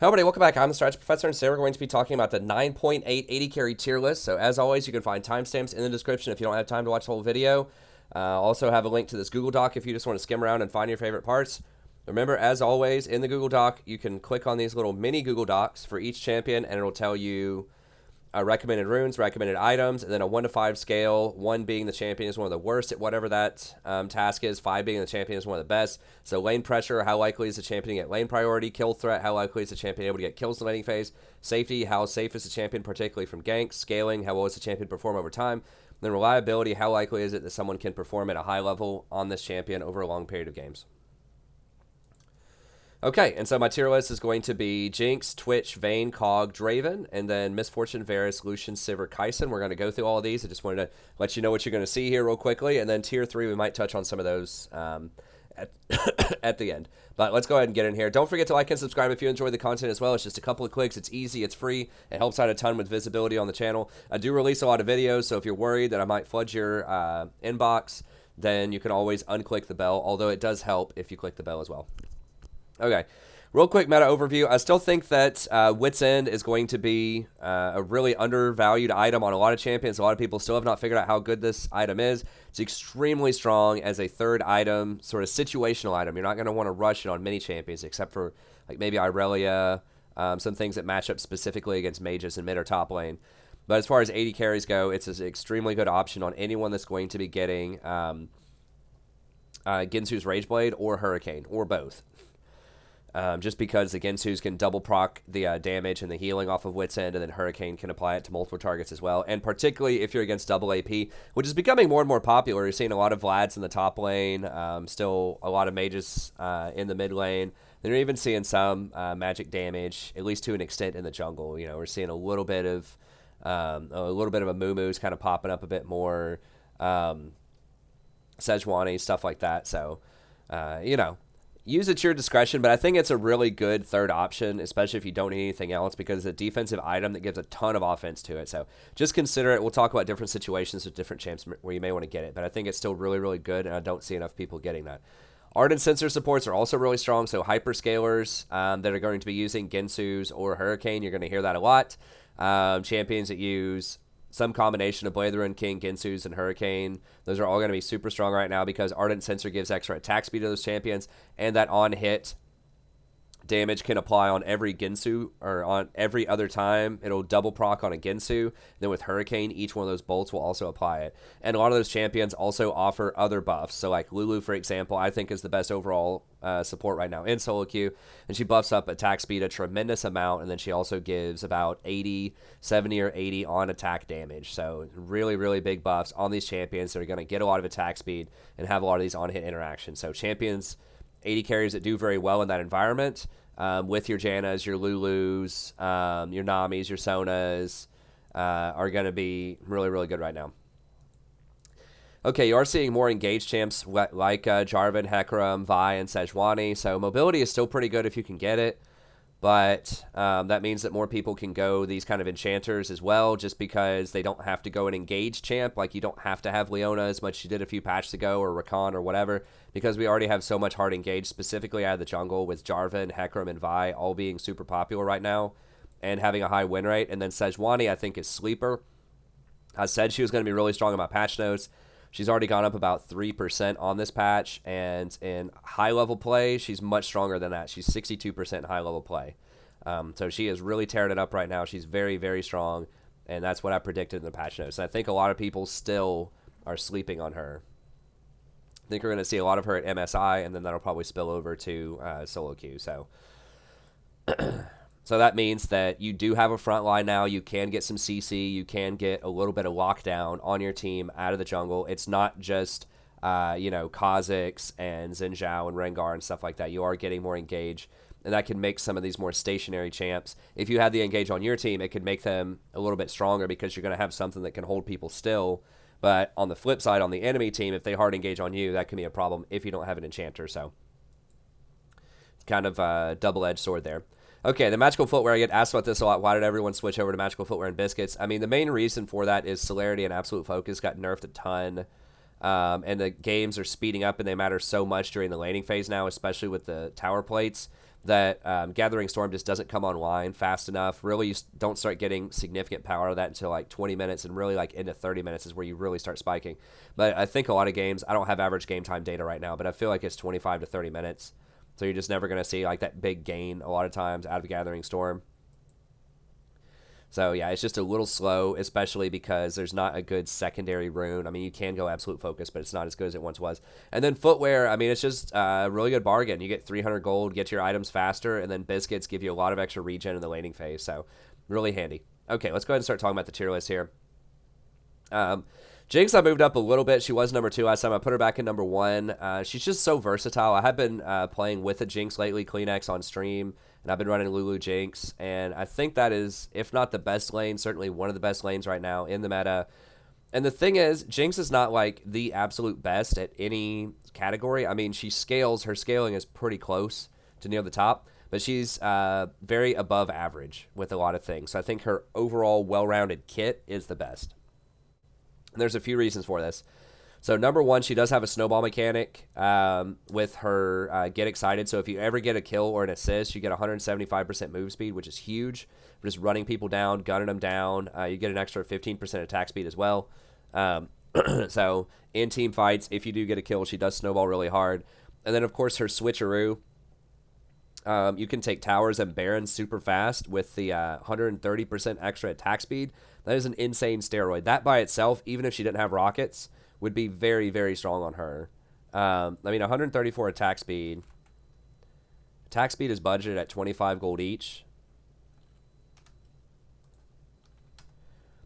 Hello everybody, welcome back. I'm the Strategy Professor, and today we're going to be talking about the 9.8 80 carry tier list. So as always, you can find timestamps in the description if you don't have time to watch the whole video. Also have a link to this Google Doc if you just want to skim around and find your favorite parts. Remember, as always, in the Google Doc, you can click on these little mini Google Docs for each champion, and it'll tell you recommended runes, recommended items, and then a 1 to 5 scale, 1 being the champion is one of the worst at whatever that task is, 5 being the champion is one of the best. So lane pressure, how likely is the champion to get lane priority? Kill threat, how likely is the champion able to get kills in the laning phase? Safety, how safe is the champion, particularly from ganks? Scaling, how well is the champion perform over time? Then reliability, how likely is it that someone can perform at a high level on this champion over a long period of games? Okay, and so my tier list is going to be Jinx, Twitch, Vayne, Cog, Draven, and then Misfortune, Varus, Lucian, Sivir, Kyson. We're going to go through all of these. I just wanted to let you know what you're going to see here real quickly. And then tier 3, we might touch on some of those at the end. But let's go ahead and get in here. Don't forget to like and subscribe if you enjoy the content as well. It's just a couple of clicks. It's easy. It's free. It helps out a ton with visibility on the channel. I do release a lot of videos, so if you're worried that I might flood your inbox, then you can always unclick the bell, although it does help if you click the bell as well. Okay, real quick meta overview. I still think that Wit's End is going to be a really undervalued item on a lot of champions. A lot of people still have not figured out how good this item is. It's extremely strong as a third item, sort of situational item. You're not going to want to rush it on many champions, except for like maybe Irelia, some things that match up specifically against mages in mid or top lane. But as far as 80 carries go, it's an extremely good option on anyone that's going to be getting Ginsu's Rageblade or Hurricane, or both. Just because the Ginsus can double proc the damage and the healing off of Wit's End, and then Hurricane can apply it to multiple targets as well. And particularly if you're against double AP, which is becoming more and more popular. You're seeing a lot of Vlads in the top lane, still a lot of mages in the mid lane. Then you're even seeing some magic damage, at least to an extent, in the jungle. You know, we're seeing a little bit of a Moo-Moo's kind of popping up a bit more, Sejuani, stuff like that. So, you know, use it to your discretion, but I think it's a really good third option, especially if you don't need anything else, because it's a defensive item that gives a ton of offense to it. So just consider it. We'll talk about different situations with different champs where you may want to get it, but I think it's still really, really good, and I don't see enough people getting that. Ardent sensor supports are also really strong, so hyperscalers that are going to be using Ginsu's or Hurricane, you're going to hear that a lot. Champions that use some combination of Blade the Ruined King, Ginsu's, and Hurricane. Those are all going to be super strong right now because Ardent Sensor gives extra attack speed to those champions, and that on-hit damage can apply on every Ginsu, or on every other time. It'll double proc on a Ginsu. Then with Hurricane, each one of those bolts will also apply it. And a lot of those champions also offer other buffs. So like Lulu, for example, I think is the best overall support right now in solo queue. And she buffs up attack speed a tremendous amount. And then she also gives about 70 or 80 on attack damage. So really, really big buffs on these champions that are going to get a lot of attack speed and have a lot of these on-hit interactions. So champions, 80 carries that do very well in that environment, with your Jannas, your Lulus, your Namis, your Sonas, are going to be really, really good right now. Okay, you are seeing more engaged champs like Jarvan, Hecarim, Vi, and Sejuani, so mobility is still pretty good if you can get it, but that means that more people can go these kind of enchanters as well, just because they don't have to go an engaged champ. Like, you don't have to have Leona as much as you did a few patches ago, or Rakan or whatever, because we already have so much hard engaged, specifically out of the jungle, with Jarvan, Hecarim, and Vi all being super popular right now and having a high win rate. And then Sejuani, I think, is sleeper. I said she was going to be really strong in my patch notes. She's already gone up about 3% on this patch, and in high-level play, she's much stronger than that. She's 62% high-level play. So she is really tearing it up right now. She's very, very strong, and that's what I predicted in the patch notes. And I think a lot of people still are sleeping on her. I think we're going to see a lot of her at MSI, and then that'll probably spill over to solo queue. So so that means that you do have a front line now. You can get some CC. You can get a little bit of lockdown on your team out of the jungle. It's not just, you know, Kha'Zix and Xin Zhao and Rengar and stuff like that. You are getting more engage, and that can make some of these more stationary champs. If you have the engage on your team, it could make them a little bit stronger because you're going to have something that can hold people still. But on the flip side, on the enemy team, if they hard engage on you, that can be a problem if you don't have an enchanter. So it's kind of a double-edged sword there. Okay, the magical footwear, I get asked about this a lot. Why did everyone switch over to magical footwear and biscuits? I mean, the main reason for that is Celerity and Absolute Focus got nerfed a ton. And the games are speeding up, and they matter so much during the laning phase now, especially with the tower plates, that Gathering Storm just doesn't come online fast enough. Really, you don't start getting significant power out of that until like 20 minutes, and really like into 30 minutes is where you really start spiking. But I think a lot of games, I don't have average game time data right now, but I feel like it's 25 to 30 minutes. So you're just never going to see like that big gain a lot of times out of Gathering Storm. So, yeah, it's just a little slow, especially because there's not a good secondary rune. I mean, you can go Absolute Focus, but it's not as good as it once was. And then Footwear, I mean, it's just a really good bargain. You get 300 gold, get your items faster, and then Biscuits give you a lot of extra regen in the laning phase. So, really handy. Okay, let's go ahead and start talking about the tier list here. Jinx, I moved up a little bit. She was number 2 last time. I put her back in number 1. She's just so versatile. I have been playing with a Jinx lately, Kleenex on stream, and I've been running Lulu Jinx, and I think that is, if not the best lane, certainly one of the best lanes right now in the meta. And the thing is, Jinx is not like the absolute best at any category. I mean, she scales, her scaling is pretty close to near the top, but she's very above average with a lot of things. So I think her overall well-rounded kit is the best. And there's a few reasons for this. So number 1, she does have a snowball mechanic with her Get Excited. So if you ever get a kill or an assist, you get 175% move speed, which is huge. For just running people down, gunning them down. You get an extra 15% attack speed as well. So in team fights, if you do get a kill, she does snowball really hard. And then, of course, her switcheroo. You can take towers and barons super fast with the 130% extra attack speed. That is an insane steroid. That by itself, even if she didn't have rockets, would be very, very strong on her. I mean, 134 attack speed. Attack speed is budgeted at 25 gold each.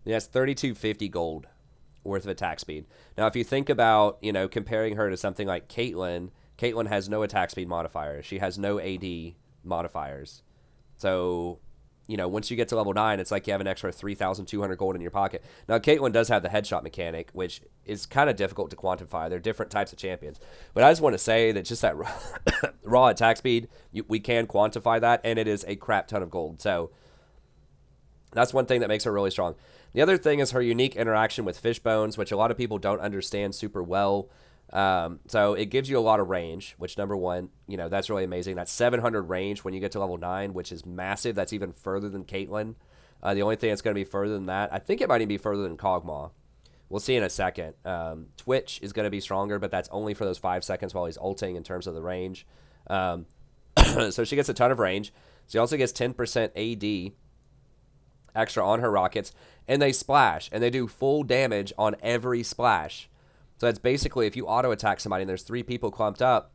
Yeah, it's 3250 gold worth of attack speed. Now, if you think about, you know, comparing her to something like Caitlyn, Caitlyn has no attack speed modifiers. She has no AD modifiers. So, you know, once you get to level 9, it's like you have an extra 3,200 gold in your pocket. Now, Caitlyn does have the headshot mechanic, which is kind of difficult to quantify. They're different types of champions. But I just want to say that just that raw attack speed, we can quantify that, and it is a crap ton of gold. So that's one thing that makes her really strong. The other thing is her unique interaction with Fishbones, which a lot of people don't understand super well. So it gives you a lot of range, which number 1, you know, that's really amazing. That's 700 range when you get to level 9, which is massive. That's even further than Caitlyn. The only thing that's going to be further than that, I think it might even be further than Kog'Maw. We'll see in a second. Twitch is going to be stronger, but that's only for those 5 seconds while he's ulting in terms of the range. So she gets a ton of range. She also gets 10% AD extra on her rockets, and they splash, and they do full damage on every splash. So it's basically, if you auto-attack somebody and there's 3 people clumped up,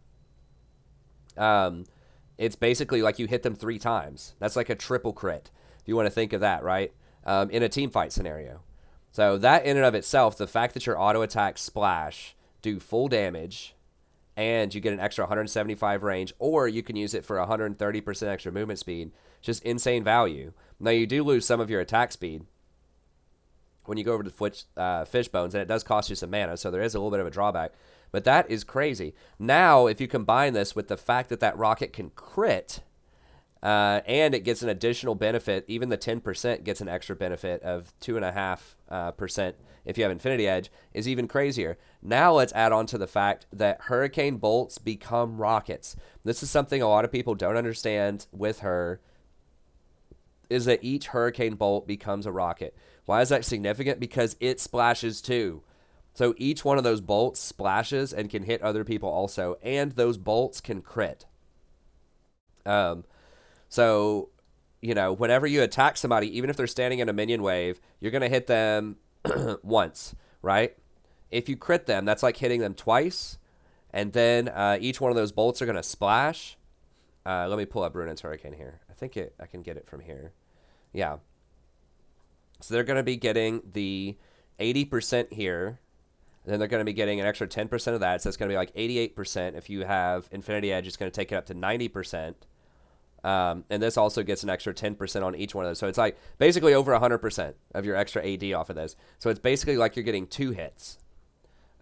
it's basically like you hit them 3 times. That's like a triple crit, if you want to think of that, right? In a team fight scenario. So that in and of itself, the fact that your auto-attack splash do full damage, and you get an extra 175 range, or you can use it for 130% extra movement speed, just insane value. Now, you do lose some of your attack speed when you go over to Fishbones, and it does cost you some mana, so there is a little bit of a drawback. But that is crazy. Now, if you combine this with the fact that that rocket can crit, and it gets an additional benefit, even the 10% gets an extra benefit of 2.5% if you have Infinity Edge, is even crazier. Now let's add on to the fact that Hurricane Bolts become rockets. This is something a lot of people don't understand with her, is that each Hurricane Bolt becomes a rocket. Why is that significant? Because it splashes too. So each one of those bolts splashes and can hit other people also, and those bolts can crit. So, you know, whenever you attack somebody, even if they're standing in a minion wave, you're going to hit them once, right? If you crit them, that's like hitting them twice, and then each one of those bolts are going to splash. Let me pull up Runin's Hurricane here. I can get it from here. Yeah. So they're going to be getting the 80% here. And then they're going to be getting an extra 10% of that. So it's going to be like 88%. If you have Infinity Edge, it's going to take it up to 90%. And this also gets an extra 10% on each one of those. So it's like basically over 100% of your extra AD off of this. So it's basically like you're getting 2 hits.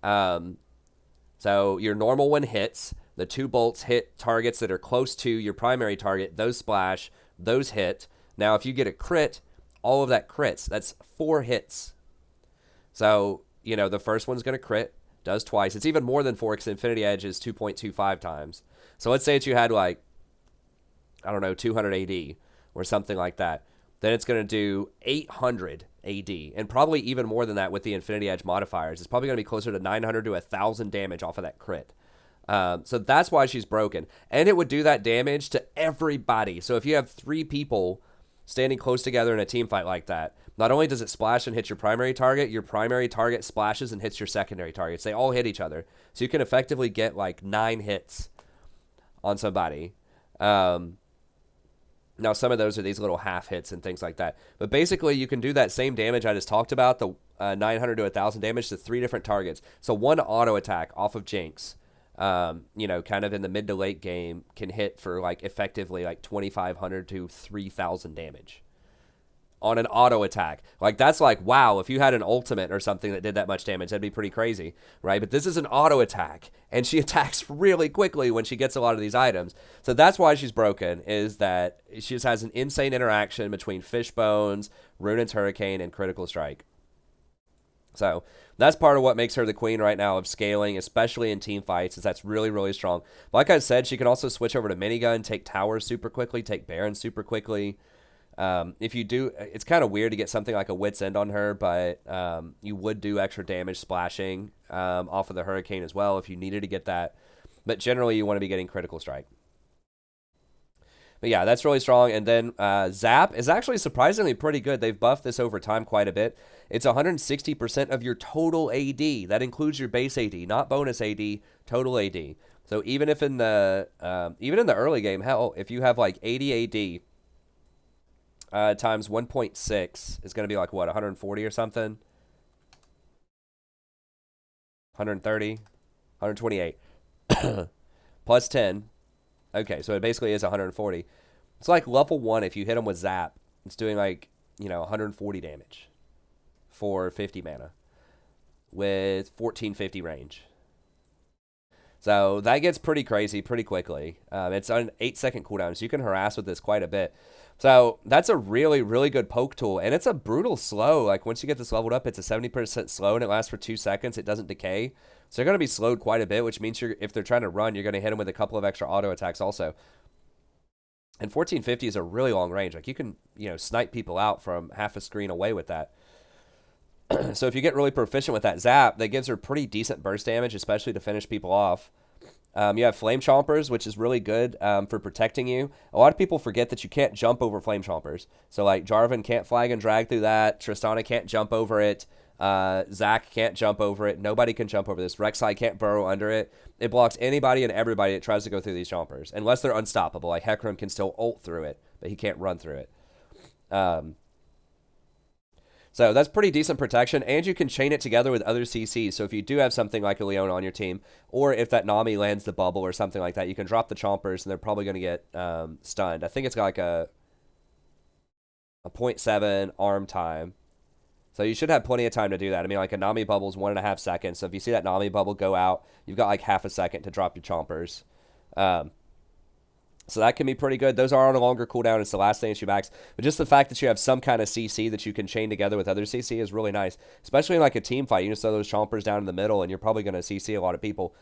So your normal one hits. The 2 bolts hit targets that are close to your primary target. Those splash. Those hit. Now, if you get a crit, all of that crits. That's 4 hits. So, you know, the first one's going to crit. Does twice. It's even more than 4 because Infinity Edge is 2.25 times. So let's say that you had like I don't know, 200 AD or something like that. Then it's going to do 800 AD, and probably even more than that with the Infinity Edge modifiers. It's probably going to be closer to 900 to 1,000 damage off of that crit. So that's why she's broken. And it would do that damage to everybody. So if you have 3 people standing close together in a team fight like that, not only does it splash and hit your primary target splashes and hits your secondary targets. They all hit each other. So you can effectively get like 9 hits on somebody. Now, some of those are these little half hits and things like that. But basically, you can do that same damage I just talked about, the 900 to 1,000 damage to 3 different targets. So one auto attack off of Jinx, you know, kind of in the mid to late game, can hit for like effectively like 2,500 to 3,000 damage on an auto attack. Like, that's like, wow, if you had an ultimate or something that did that much damage, that'd be pretty crazy, right? But this is an auto attack, and she attacks really quickly when she gets a lot of these items. So that's why she's broken, is that she just has an insane interaction between Fishbones, Ruined's Hurricane, and Critical Strike. So that's part of what makes her the queen right now of scaling, especially in team fights, is that's really, really strong. Like I said, she can also switch over to minigun, take towers super quickly, take barons super quickly. If you do, it's kind of weird to get something like a Wit's End on her, but you would do extra damage splashing off of the Hurricane as well if you needed to get that. But generally, you want to be getting Critical Strike. But yeah, that's really strong. And then Zap is actually surprisingly pretty good. They've buffed this over time quite a bit. It's 160% of your total AD. That includes your base AD, not bonus AD, total AD. So even if in the early game, hell, if you have like 80 AD times 1.6 is going to be like, what, 140 or something? 130? 128. Plus 10. Okay, so it basically is 140. It's like level 1, if you hit them with Zap, it's doing like, you know, 140 damage for 50 mana with 1450 range. So that gets pretty crazy pretty quickly. It's on an 8-second cooldown, so you can harass with this quite a bit. So that's a really, really good poke tool, and it's a brutal slow. Like, once you get this leveled up, it's a 70% slow, and it lasts for 2 seconds. It doesn't decay. So they're going to be slowed quite a bit, which means if they're trying to run, you're going to hit them with a couple of extra auto attacks also. And 1450 is a really long range. Like, you can, you know, snipe people out from half a screen away with that. So if you get really proficient with that Zap, that gives her pretty decent burst damage, especially to finish people off. You have Flame Chompers, which is really good for protecting you. A lot of people forget that you can't jump over Flame Chompers. So, like, Jarvan can't flag and drag through that. Tristana can't jump over it. Zac can't jump over it. Nobody can jump over this. Rek'Sai can't burrow under it. It blocks anybody and everybody that tries to go through these Chompers, unless they're unstoppable. Like, Hecarim can still ult through it, but he can't run through it. So that's pretty decent protection, and you can chain it together with other CCs. So if you do have something like a Leona on your team, or if that Nami lands the bubble or something like that, you can drop the Chompers, and they're probably going to get stunned. I think it's got like a 0.7 arm time. So you should have plenty of time to do that. I mean, like, a Nami bubble is 1.5 seconds. So if you see that Nami bubble go out, you've got like half a second to drop your Chompers. So that can be pretty good. Those are on a longer cooldown. It's the last thing that you max. But just the fact that you have some kind of CC that you can chain together with other CC is really nice. Especially in like a team fight. You just throw those Chompers down in the middle, and you're probably going to CC a lot of people.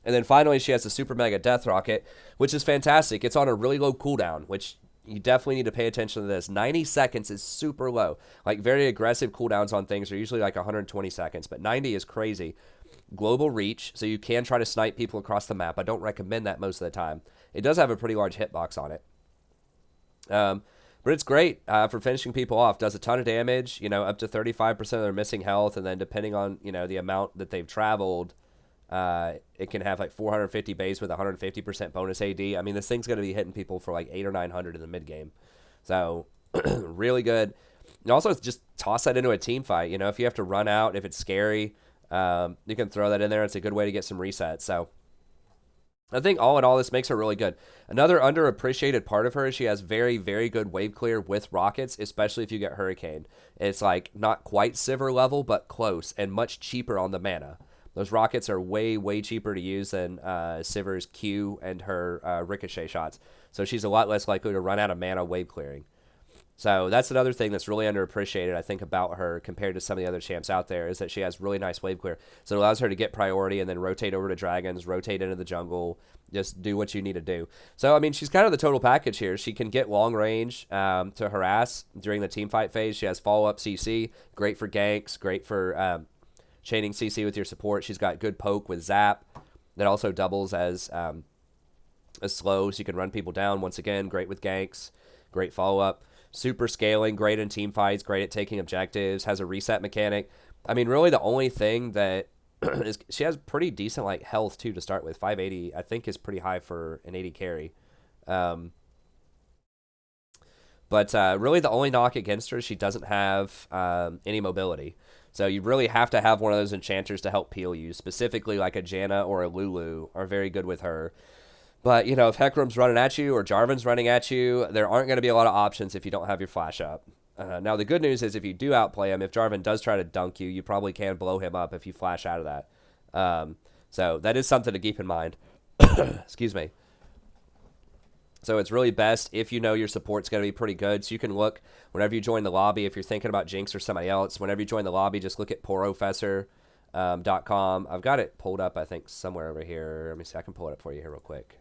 And then finally, she has the Super Mega Death Rocket, which is fantastic. It's on a really low cooldown, which you definitely need to pay attention to this. 90 seconds is super low. Like, very aggressive cooldowns on things are usually like 120 seconds, but 90 is crazy. Global reach, so you can try to snipe people across the map. I don't recommend that most of the time. It does have a pretty large hitbox on it. But it's great for finishing people off. Does a ton of damage, you know, up to 35% of their missing health, and then depending on, you know, the amount that they've traveled, it can have like 450 base with 150% bonus AD. I mean, this thing's going to be hitting people for like 800 or 900 in the mid game. So really good. And also just toss that into a team fight. You know, if you have to run out, if it's scary, you can throw that in there. It's a good way to get some resets. So I think all in all, this makes her really good. Another underappreciated part of her is she has very, very good wave clear with rockets, especially if you get Hurricane. It's like not quite Sivir level, but close, and much cheaper on the mana. Those rockets are way, way cheaper to use than Sivir's Q and her Ricochet shots. So she's a lot less likely to run out of mana wave clearing. So that's another thing that's really underappreciated, I think, about her compared to some of the other champs out there, is that she has really nice wave clear. So it allows her to get priority and then rotate over to dragons, rotate into the jungle, just do what you need to do. So, I mean, she's kind of the total package here. She can get long range to harass during the team fight phase. She has follow-up CC, great for ganks, great for chaining CC with your support. She's got good poke with zap that also doubles as slow, so you can run people down. Once again, great with ganks, great follow-up. Super scaling, great in team fights, great at taking objectives, has a reset mechanic. I mean, really the only thing that is, she has pretty decent like health too to start with. 580 I think is pretty high for an 80 carry. But really the only knock against her is she doesn't have any mobility. So you really have to have one of those enchanters to help peel you. Specifically like a Janna or a Lulu are very good with her. But, you know, if Hecarim's running at you or Jarvan's running at you, there aren't going to be a lot of options if you don't have your flash up. Now, the good news is if you do outplay him, if Jarvan does try to dunk you, you probably can blow him up if you flash out of that. So that is something to keep in mind. Excuse me. So it's really best if you know your support's going to be pretty good. So you can look whenever you join the lobby, if you're thinking about Jinx or somebody else, whenever you join the lobby, just look at porofessor.com. I've got it pulled up, I think, somewhere over here. Let me see. I can pull it up for you here real quick.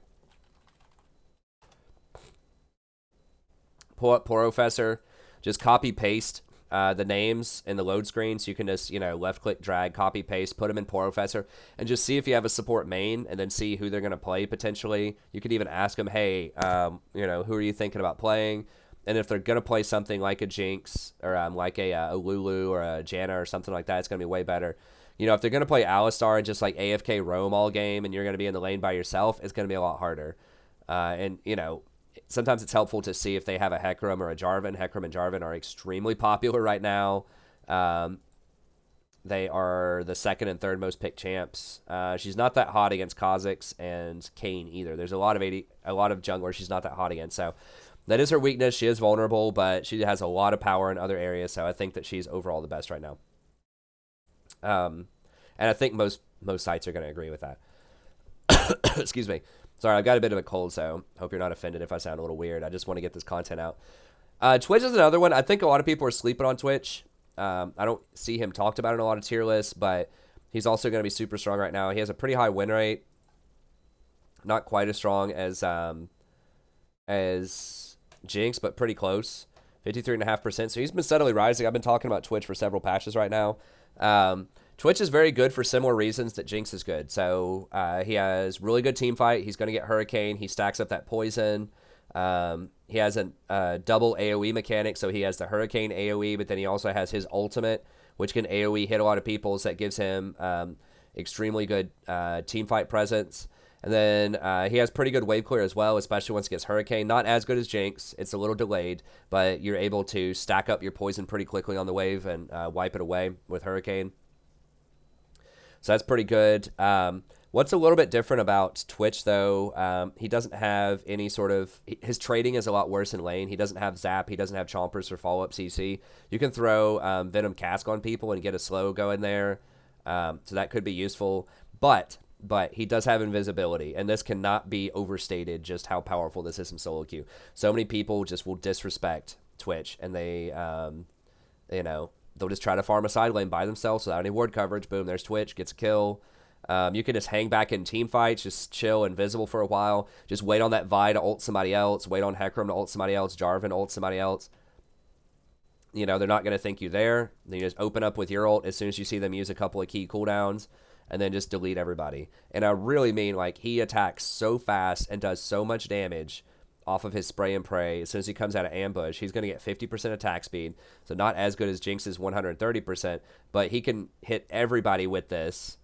Pull up Porofessor, just copy paste the names in the load screen, so you can just, you know, left click, drag, copy paste, put them in Porofessor, and just see if you have a support main, and then see who they're going to play potentially. You could even ask them, hey, you know, who are you thinking about playing? And if they're going to play something like a Jinx or like a Lulu or a Janna or something like that, it's going to be way better. You know, if they're going to play Alistar and just like AFK roam all game, and you're going to be in the lane by yourself, it's going to be a lot harder. And you know, sometimes it's helpful to see if they have a Hecarim or a Jarvan. Hecarim and Jarvan are extremely popular right now. They are the second and third most picked champs. She's not that hot against Kha'Zix and Kayn either. There's a lot of junglers she's not that hot against. So that is her weakness. She is vulnerable, but she has a lot of power in other areas. So I think that she's overall the best right now. And I think most sites are going to agree with that. Excuse me. Sorry, I've got a bit of a cold, so hope you're not offended if I sound a little weird. I just want to get this content out. Twitch is another one. I think a lot of people are sleeping on Twitch. I don't see him talked about in a lot of tier lists, but he's also going to be super strong right now. He has a pretty high win rate. Not quite as strong as Jinx, but pretty close. 53.5%. So he's been steadily rising. I've been talking about Twitch for several patches right now. Twitch is very good for similar reasons that Jinx is good. So he has really good team fight. He's going to get Hurricane. He stacks up that poison. He has a double AoE mechanic, so he has the Hurricane AoE, but then he also has his ultimate, which can AoE hit a lot of people, so that gives him extremely good team fight presence. And then he has pretty good wave clear as well, especially once he gets Hurricane. Not as good as Jinx. It's a little delayed, but you're able to stack up your poison pretty quickly on the wave and wipe it away with Hurricane. So that's pretty good. What's a little bit different about Twitch, though, he doesn't have any sort of... His trading is a lot worse in lane. He doesn't have Zap. He doesn't have Chompers for follow-up CC. You can throw Venom Cask on people and get a slow going there. So that could be useful. But he does have invisibility, and this cannot be overstated just how powerful this is in solo queue. So many people just will disrespect Twitch, and they, you know... They'll just try to farm a side lane by themselves without any ward coverage. Boom, there's Twitch, gets a kill. You can just hang back in team fights, just chill invisible for a while. Just wait on that Vi to ult somebody else. Wait on Hecarim to ult somebody else. Jarvan to ult somebody else. You know, they're not going to think you there. Then you just open up with your ult as soon as you see them use a couple of key cooldowns. And then just delete everybody. And I really mean, like, he attacks so fast and does so much damage off of his spray and pray. As soon as he comes out of ambush, he's going to get 50% attack speed. So not as good as Jinx's 130%, but he can hit everybody with this,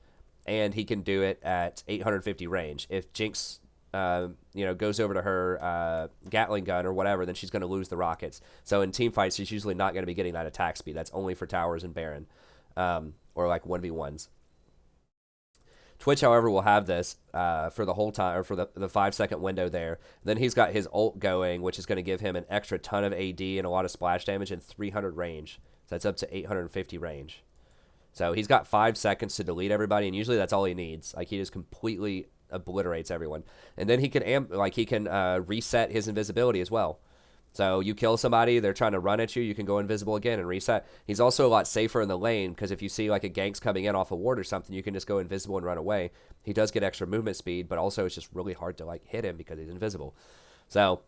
and he can do it at 850 range. If Jinx, you know, goes over to her Gatling gun or whatever, then she's going to lose the rockets. So in team fights, she's usually not going to be getting that attack speed. That's only for towers and Baron, or like 1v1s. Twitch, however, will have this for the whole time, or for the 5-second window there. Then he's got his ult going, which is going to give him an extra ton of AD and a lot of splash damage and 300 range. So that's up to 850 range. So he's got 5 seconds to delete everybody, and usually that's all he needs. Like, he just completely obliterates everyone. And then he can reset his invisibility as well. So you kill somebody, they're trying to run at you, you can go invisible again and reset. He's also a lot safer in the lane because if you see like a gank's coming in off a ward or something, you can just go invisible and run away. He does get extra movement speed, but also it's just really hard to like hit him because he's invisible. So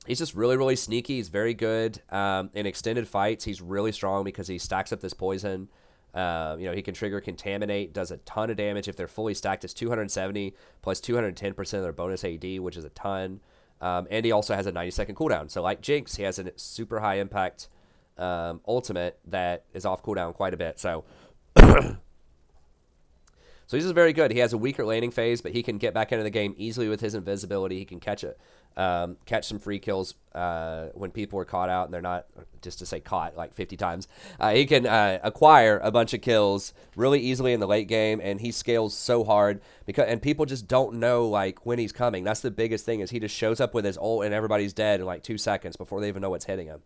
he's just really, really sneaky. He's very good in extended fights. He's really strong because he stacks up this poison. He can trigger Contaminate, does a ton of damage. If they're fully stacked, it's 270 plus 210% of their bonus AD, which is a ton. And he also has a 90-second cooldown. So like Jinx, he has a super high impact ultimate that is off cooldown quite a bit. So so he's just very good. He has a weaker laning phase, but he can get back into the game easily with his invisibility. He can catch some free kills when people are caught out, and they're not, just to say caught like 50 times. He can acquire a bunch of kills really easily in the late game, and he scales so hard and people just don't know like when he's coming. That's the biggest thing, is he just shows up with his ult and everybody's dead in like 2 seconds before they even know what's hitting him.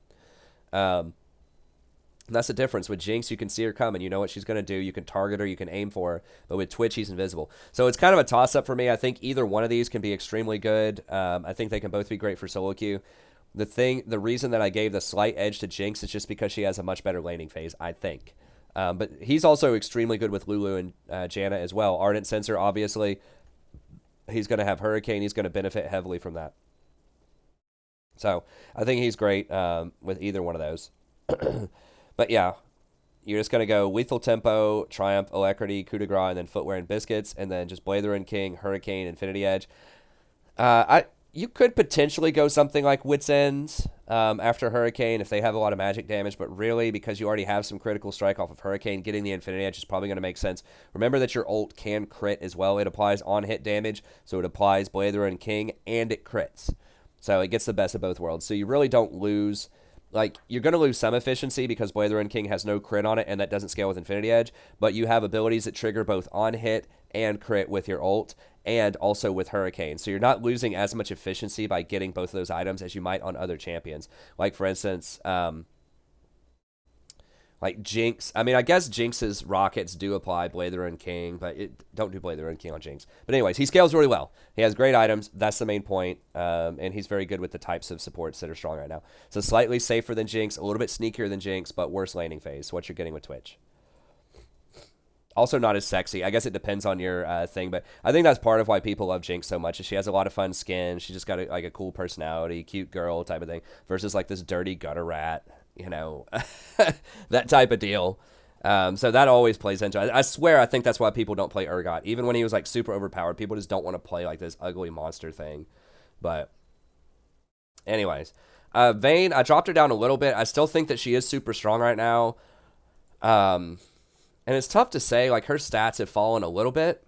And that's the difference. With Jinx, you can see her coming. You know what she's going to do. You can target her. You can aim for her. But with Twitch, he's invisible. So it's kind of a toss-up for me. I think either one of these can be extremely good. I think they can both be great for solo queue. The reason that I gave the slight edge to Jinx is just because she has a much better laning phase, I think. But he's also extremely good with Lulu and Janna as well. Ardent Sensor, obviously. He's going to have Hurricane. He's going to benefit heavily from that. So I think he's great with either one of those. But yeah, you're just going to go Lethal Tempo, Triumph, Alacrity, Coup de Grace, and then Footwear and Biscuits, and then just Blather and King, Hurricane, Infinity Edge. You could potentially go something like Wit's End after Hurricane if they have a lot of magic damage, but really, because you already have some critical strike off of Hurricane, getting the Infinity Edge is probably going to make sense. Remember that your ult can crit as well. It applies on-hit damage, so it applies Blather and King, and it crits. So it gets the best of both worlds. So you really don't lose... Like, you're going to lose some efficiency because Blather and King has no crit on it, and that doesn't scale with Infinity Edge, but you have abilities that trigger both on-hit and crit with your ult, and also with Hurricane. So you're not losing as much efficiency by getting both of those items as you might on other champions. Like, for instance, like Jinx. I mean, I guess Jinx's rockets do apply Blather and King, but don't do Blather and King on Jinx. But anyways, he scales really well. He has great items. That's the main point. And he's very good with the types of supports that are strong right now. So slightly safer than Jinx, a little bit sneakier than Jinx, but worse laning phase. What you're getting with Twitch. Also not as sexy. I guess it depends on your thing, but I think that's part of why people love Jinx so much. Is she has a lot of fun skin. She just got a cool personality, cute girl type of thing, versus like this dirty gutter rat. You know, that type of deal. So that always plays into it. I swear, I think that's why people don't play Urgot. Even when he was like super overpowered, people just don't want to play like this ugly monster thing. But anyways, Vayne, I dropped her down a little bit. I still think that she is super strong right now. And it's tough to say, like her stats have fallen a little bit.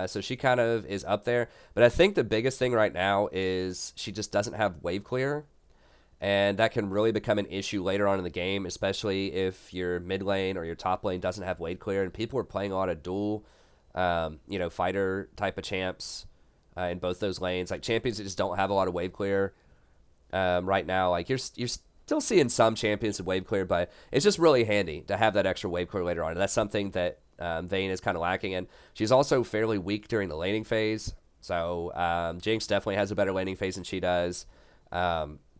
So she kind of is up there. But I think the biggest thing right now is she just doesn't have wave clear. And that can really become an issue later on in the game, especially if your mid lane or your top lane doesn't have wave clear. And people are playing a lot of dual, fighter type of champs in both those lanes. Like champions that just don't have a lot of wave clear right now. Like you're still seeing some champions with wave clear, but it's just really handy to have that extra wave clear later on. And that's something that Vayne is kind of lacking in. She's also fairly weak during the laning phase. So Jinx definitely has a better laning phase than she does.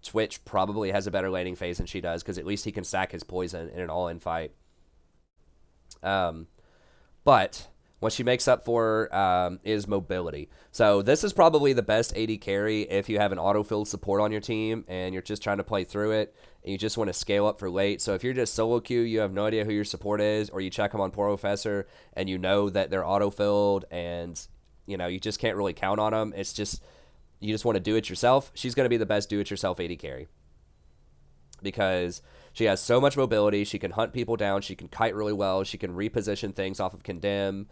Twitch probably has a better laning phase than she does because at least he can stack his poison in an all-in fight. But what she makes up for is mobility. So this is probably the best AD carry if you have an auto-filled support on your team and you're just trying to play through it and you just want to scale up for late. So if you're just solo queue, you have no idea who your support is, or you check them on Professor and you know that they're auto-filled and you just can't really count on them. It's just... You just want to do it yourself. She's going to be the best do-it-yourself AD carry because she has so much mobility. She can hunt people down. She can kite really well. She can reposition things off of Condemn.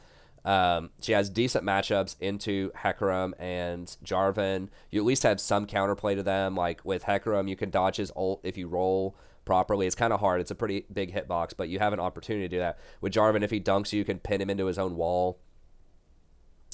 She has decent matchups into Hecarim and Jarvan. You at least have some counterplay to them. Like with Hecarim, you can dodge his ult if you roll properly. It's kind of hard. It's a pretty big hitbox, but you have an opportunity to do that. With Jarvan, if he dunks you can pin him into his own wall.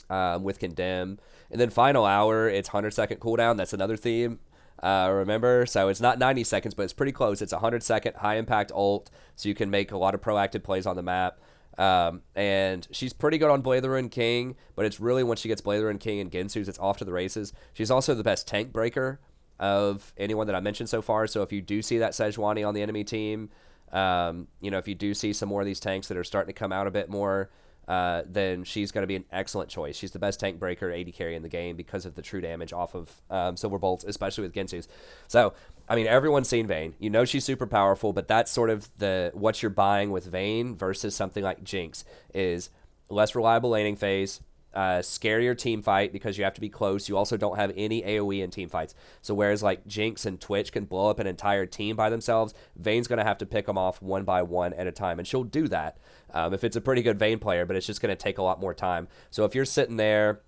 With Condemn. And then Final Hour, it's 100-second cooldown. That's another theme, remember? So it's not 90 seconds, but it's pretty close. It's 100-second high-impact ult, so you can make a lot of proactive plays on the map. And she's pretty good on Blather and King, but it's really when she gets Blather and King and Gensu's, it's off to the races. She's also the best tank breaker. of anyone that I mentioned so far. So if you do see that Sejuani on the enemy team, if you do see some more of these tanks that are starting to come out a bit more, then she's going to be an excellent choice. She's the best tank breaker AD carry in the game because of the true damage off of Silver Bolts, especially with Gensu's. So, I mean, everyone's seen Vayne. You know she's super powerful, but that's sort of what you're buying with Vayne versus something like Jinx is less reliable laning phase, scarier team fight because you have to be close. You also don't have any AoE in team fights. So whereas like Jinx and Twitch can blow up an entire team by themselves, Vayne's going to have to pick them off one by one at a time, and she'll do that if it's a pretty good Vayne player, but it's just going to take a lot more time. So if you're sitting there,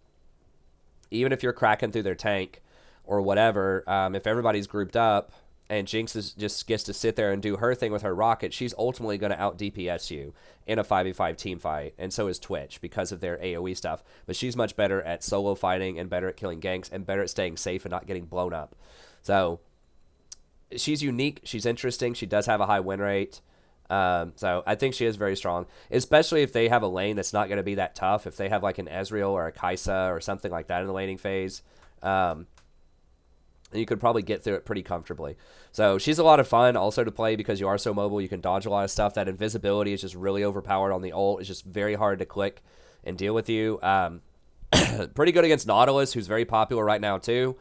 even if you're cracking through their tank or whatever, if everybody's grouped up and Jinx just gets to sit there and do her thing with her rocket, she's ultimately going to out DPS you in a 5v5 team fight, and so is Twitch because of their AoE stuff. But she's much better at solo fighting and better at killing ganks and better at staying safe and not getting blown up. So she's unique. She's interesting. She does have a high win rate. So I think she is very strong, especially if they have a lane that's not going to be that tough. If they have like an Ezreal or a Kai'Sa or something like that in the laning phase, you could probably get through it pretty comfortably. So she's a lot of fun also to play because you are so mobile. You can dodge a lot of stuff. That invisibility is just really overpowered on the ult. It's just very hard to click and deal with you. Pretty good against Nautilus, who's very popular right now too.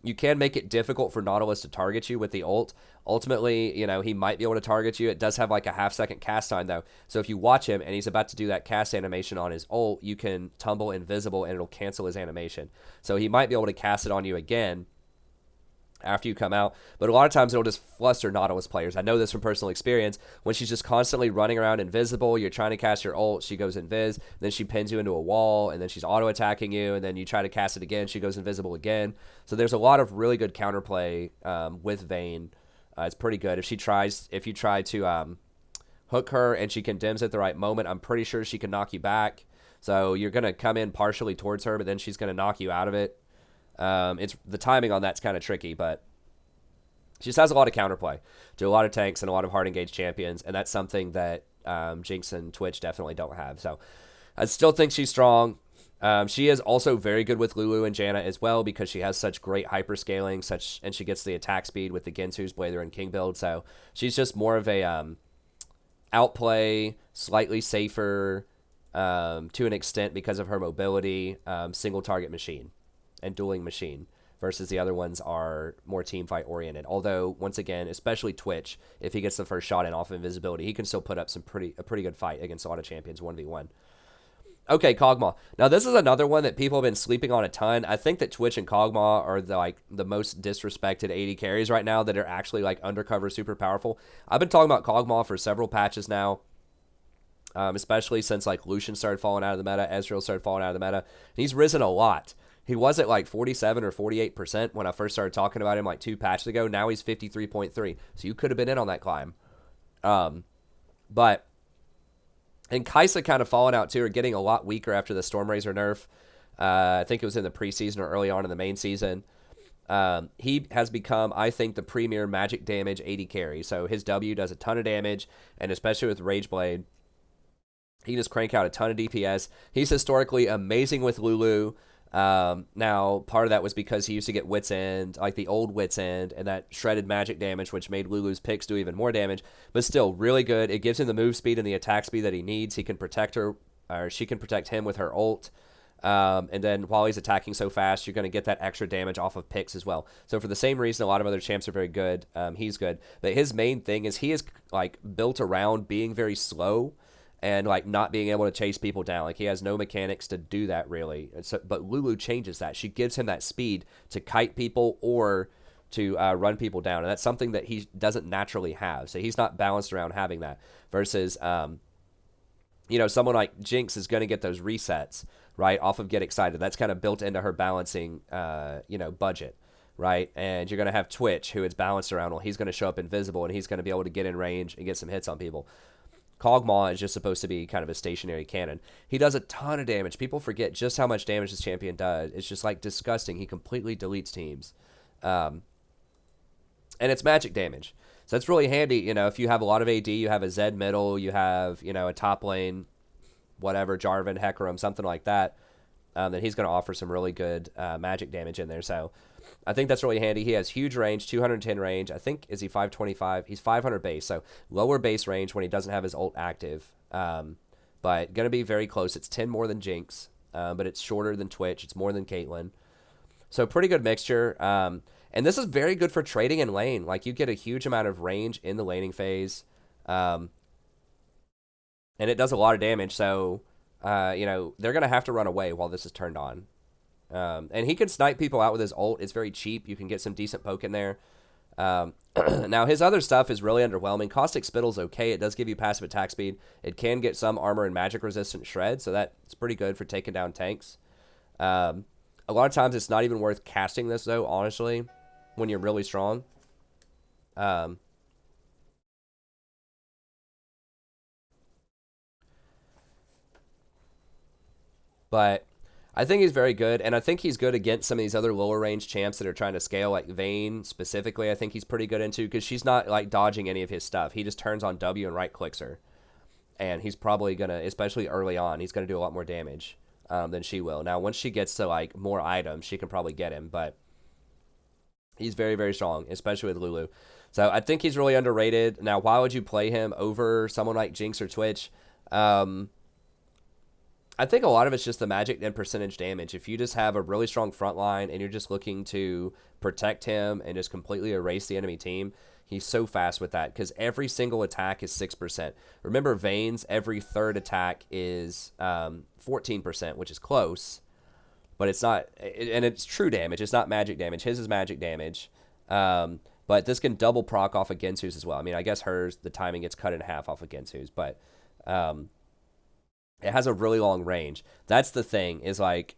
You can make it difficult for Nautilus to target you with the ult. Ultimately, he might be able to target you. It does have like a half-second cast time, though. So if you watch him and he's about to do that cast animation on his ult, you can tumble invisible and it'll cancel his animation. So he might be able to cast it on you again after you come out. But a lot of times it'll just fluster Nautilus players. I know this from personal experience. When she's just constantly running around invisible, you're trying to cast your ult, she goes invis, then she pins you into a wall, and then she's auto-attacking you, and then you try to cast it again, she goes invisible again. So there's a lot of really good counterplay with Vayne. It's pretty good. If you try to hook her and she condemns at the right moment, I'm pretty sure she can knock you back. So you're going to come in partially towards her, but then she's going to knock you out of it. It's the timing on that's kind of tricky, but she just has a lot of counterplay to a lot of tanks and a lot of hard engaged champions, and that's something that Jinx and Twitch definitely don't have. So I still think she's strong. She is also very good with Lulu and Janna as well because she has such great hyperscaling, and she gets the attack speed with the Gensu's, Blazer, and King build. So she's just more of a outplay, slightly safer to an extent because of her mobility, single target machine and dueling machine versus the other ones are more team fight oriented. Although once again, especially Twitch, if he gets the first shot in off invisibility, he can still put up a pretty good fight against a lot of champions 1v1. Okay, Kog'Maw. Now this is another one that people have been sleeping on a ton. I think that Twitch and Kog'Maw are the most disrespected AD carries right now that are actually like undercover super powerful. I've been talking about Kog'Maw for several patches now. Especially since like Lucian started falling out of the meta, Ezreal started falling out of the meta. And he's risen a lot. He was at like 47 or 48% when I first started talking about him like 2 patches ago. Now he's 53.3. So you could have been in on that climb. And Kai'Sa kind of falling out too, or getting a lot weaker after the Stormrazor nerf. I think it was in the preseason or early on in the main season. He has become, I think, the premier magic damage AD carry. So his W does a ton of damage, and especially with Rageblade, he can just crank out a ton of DPS. He's historically amazing with Lulu. Now, part of that was because he used to get Wit's End, like the old Wit's End, and that shredded magic damage, which made Lulu's picks do even more damage, but still really good. It gives him the move speed and the attack speed that he needs. He can protect her, or she can protect him with her ult. And then while he's attacking so fast, you're going to get that extra damage off of picks as well. So for the same reason, a lot of other champs are very good. He's good. But his main thing is he is like built around being very slow and like not being able to chase people down. Like he has no mechanics to do that really. But Lulu changes that. She gives him that speed to kite people or to run people down. And that's something that he doesn't naturally have. So he's not balanced around having that. Versus, someone like Jinx is going to get those resets, right, off of Get Excited. That's kind of built into her balancing, budget, right? And you're going to have Twitch, who is balanced around. Well, he's going to show up invisible, and he's going to be able to get in range and get some hits on people. Kog'Maw is just supposed to be kind of a stationary cannon. He does a ton of damage. People forget just how much damage this champion does. It's just like disgusting. He completely deletes teams. And it's magic damage. So that's really handy. If you have a lot of AD, you have a Zed middle, you have, a top lane, whatever, Jarvan, Hecarim, something like that, then he's going to offer some really good magic damage in there. So I think that's really handy. He has huge range, 210 range. I think, is he 525? He's 500 base, so lower base range when he doesn't have his ult active. But going to be very close. It's 10 more than Jinx, but it's shorter than Twitch. It's more than Caitlyn. So pretty good mixture. And this is very good for trading in lane. Like, you get a huge amount of range in the laning phase. And it does a lot of damage. So, you know, they're going to have to run away while this is turned on. And he can snipe people out with his ult. It's very cheap. You can get some decent poke in there. Now, his other stuff is really underwhelming. Caustic Spittle's okay. It does give you passive attack speed. It can get some armor and magic resistant shred, so that's pretty good for taking down tanks. A lot of times it's not even worth casting this, though, honestly, when you're really strong. But I think he's very good, and I think he's good against some of these other lower range champs that are trying to scale, like Vayne specifically. I think he's pretty good into, because she's not like dodging any of his stuff. He just turns on W and right clicks her, and he's probably gonna, especially early on, he's gonna do a lot more damage than she will. Now, once she gets to like more items, she can probably get him, but he's very, very strong, especially with Lulu. So I think he's really underrated. Now, why would you play him over someone like Jinx or Twitch? I think a lot of it's just the magic and percentage damage. If you just have a really strong front line and you're just looking to protect him and just completely erase the enemy team, he's so fast with that, because every single attack is 6%. Remember, Vayne's every third attack is 14%, which is close, but it's not, and it's true damage. It's not magic damage. His is magic damage. But this can double proc off of Gensu's as well. I mean, I guess hers, the timing gets cut in half off of Gensu's, but it has a really long range. That's the thing, is like,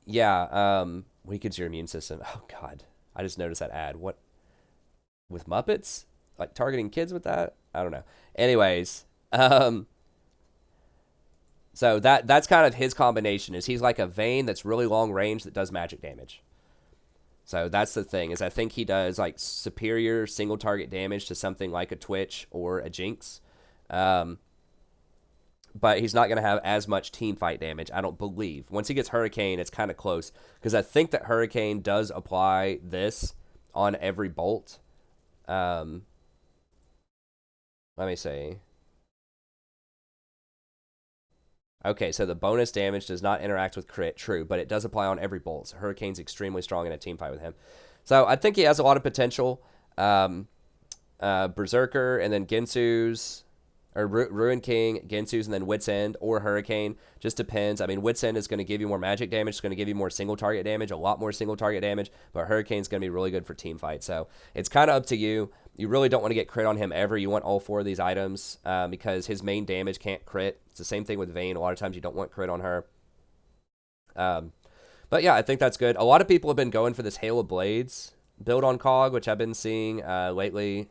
yeah, weakens your immune system. Oh, God. I just noticed that ad. What? With Muppets? Like, targeting kids with that? I don't know. Anyways, so that's kind of his combination, is he's like a Vayne that's really long range that does magic damage. So that's the thing, is I think he does, like, superior single target damage to something like a Twitch or a Jinx. But he's not going to have as much team fight damage, I don't believe. Once he gets Hurricane, it's kind of close, because I think that Hurricane does apply this on every bolt. Let me see. Okay, so the bonus damage does not interact with crit, true, but it does apply on every bolt. So Hurricane's extremely strong in a team fight with him. So I think he has a lot of potential. Berserker, and then Gensu's, or Ruin King, Gensu's, and then Wit's End or Hurricane. Just depends. I mean, Wit's End is going to give you more magic damage. It's going to give you more single target damage, a lot more single target damage, but Hurricane's going to be really good for team fight. So it's kind of up to you. You really don't want to get crit on him ever. You want all four of these items because his main damage can't crit. It's the same thing with Vayne. A lot of times you don't want crit on her. But yeah, I think that's good. A lot of people have been going for this Hail of Blades build on COG, which I've been seeing lately.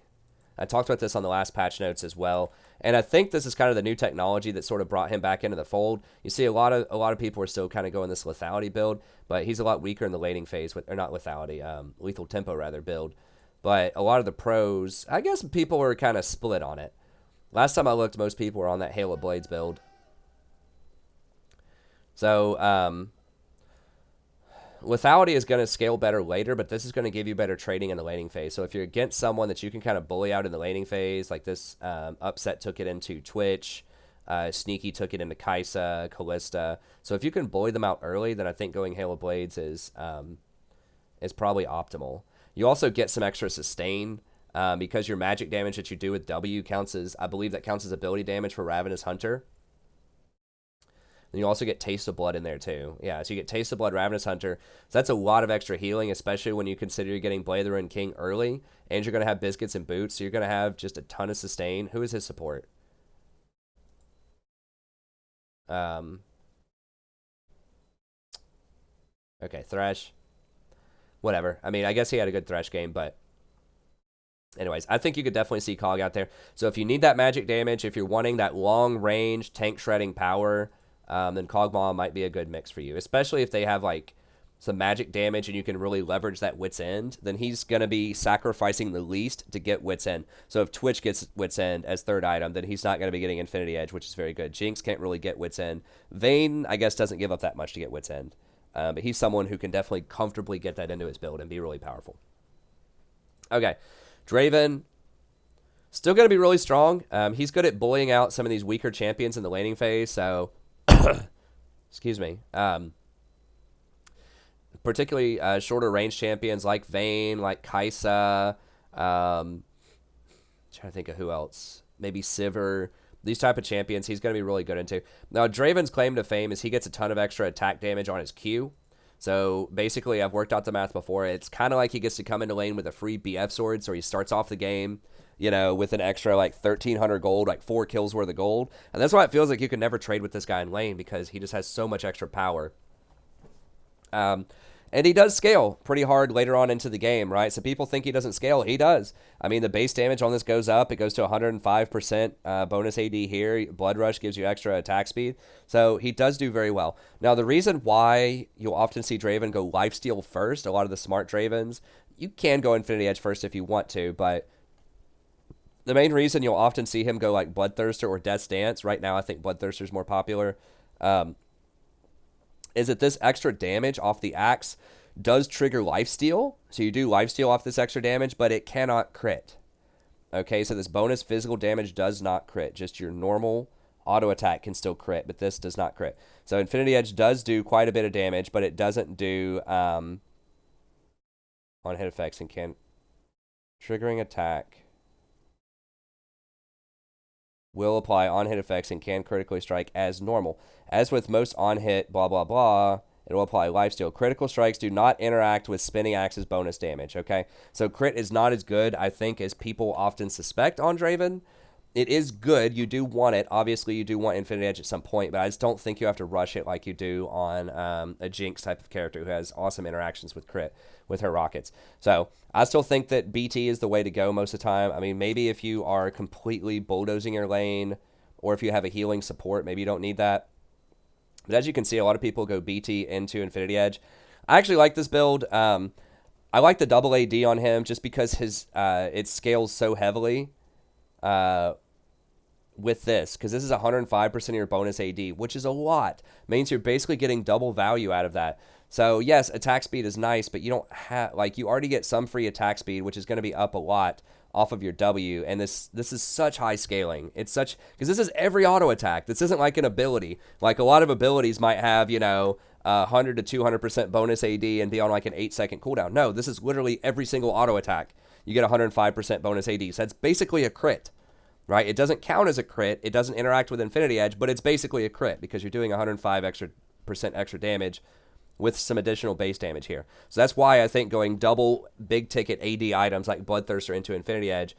I talked about this on the last patch notes as well. And I think this is kind of the new technology that sort of brought him back into the fold. You see a lot of people are still kind of going this lethality build, but he's a lot weaker in the laning phase, or not lethality, lethal tempo rather build. But a lot of the pros, I guess people were kind of split on it. Last time I looked, most people were on that Hail of Blades build. So, lethality is going to scale better later, but this is going to give you better trading in the laning phase. So if you're against someone that you can kind of bully out in the laning phase, like this Upset took it into Twitch, Sneaky took it into Kaisa, Callista. So if you can bully them out early, then I think going Hail of Blades is probably optimal. You also get some extra sustain because your magic damage that you do with W counts as, I believe that counts as ability damage for Ravenous Hunter. And you also get Taste of Blood in there too. Yeah, so you get Taste of Blood, Ravenous Hunter. So that's a lot of extra healing, especially when you consider you're getting Blade the Ruined King early, and you're going to have Biscuits and Boots, so you're going to have just a ton of sustain. Who is his support? Okay, Thresh. Whatever. I mean, I guess he had a good Thresh game, but anyways, I think you could definitely see COG out there. So if you need that magic damage, if you're wanting that long range tank shredding power, then Kog'Maw might be a good mix for you, especially if they have like some magic damage and you can really leverage that Wit's End. Then he's going to be sacrificing the least to get Wit's End. So if Twitch gets Wit's End as third item, then he's not going to be getting Infinity Edge, which is very good. Jinx can't really get Wit's End. Vayne, I guess, doesn't give up that much to get Wit's End. But he's someone who can definitely comfortably get that into his build and be really powerful. Okay, Draven, still going to be really strong. He's good at bullying out some of these weaker champions in the laning phase, so... excuse me. Particularly shorter range champions like Vayne, like Kaisa, trying to think of who else. Maybe Sivir. These type of champions he's going to be really good into. Now, Draven's claim to fame is he gets a ton of extra attack damage on his Q. So, basically, I've worked out the math before. It's kind of like he gets to come into lane with a free BF sword, so he starts off the game, you know, with an extra, like, 1,300 gold, like 4 kills worth of gold. And that's why it feels like you can never trade with this guy in lane, because he just has so much extra power. And he does scale pretty hard later on into the game, right? So people think he doesn't scale. He does. I mean, the base damage on this goes up. It goes to 105% bonus AD here. Blood Rush gives you extra attack speed. So he does do very well. Now, the reason why you'll often see Draven go lifesteal first, a lot of the smart Dravens, you can go Infinity Edge first if you want to, but the main reason you'll often see him go like Bloodthirster or Death's Dance, right now I think Bloodthirster is more popular, is that this extra damage off the axe does trigger lifesteal. So you do lifesteal off this extra damage, but it cannot crit. Okay, so this bonus physical damage does not crit. Just your normal auto attack can still crit, but this does not crit. So Infinity Edge does do quite a bit of damage, but it doesn't do on hit effects and can triggering attack. Will apply on-hit effects and can critically strike as normal. As with most on-hit blah, blah, blah, it will apply lifesteal. Critical strikes do not interact with spinning axe's bonus damage, okay? So crit is not as good, I think, as people often suspect on Draven. It is good. You do want it. Obviously, you do want Infinity Edge at some point, but I just don't think you have to rush it like you do on a Jinx type of character who has awesome interactions with crit with her rockets. So I still think that BT is the way to go most of the time. I mean, maybe if you are completely bulldozing your lane or if you have a healing support, maybe you don't need that. But as you can see, a lot of people go BT into Infinity Edge. I actually like this build. I like the double AD on him just because his it scales so heavily with this, because this is 105% of your bonus AD, which is a lot. Means you're basically getting double value out of that. So yes, attack speed is nice, but you don't have, like, you already get some free attack speed, which is going to be up a lot off of your W, and this is such high scaling. It's such, because this is every auto attack. This isn't like an ability. Like a lot of abilities might have, you know, 100 to 200% bonus AD and be on like an 8-second cooldown. No, this is literally every single auto attack. You get 105% bonus AD. So that's basically a crit. Right? It doesn't count as a crit. It doesn't interact with Infinity Edge, but it's basically a crit because you're doing 105% extra damage with some additional base damage here. So that's why I think going double big ticket AD items like Bloodthirster into Infinity Edge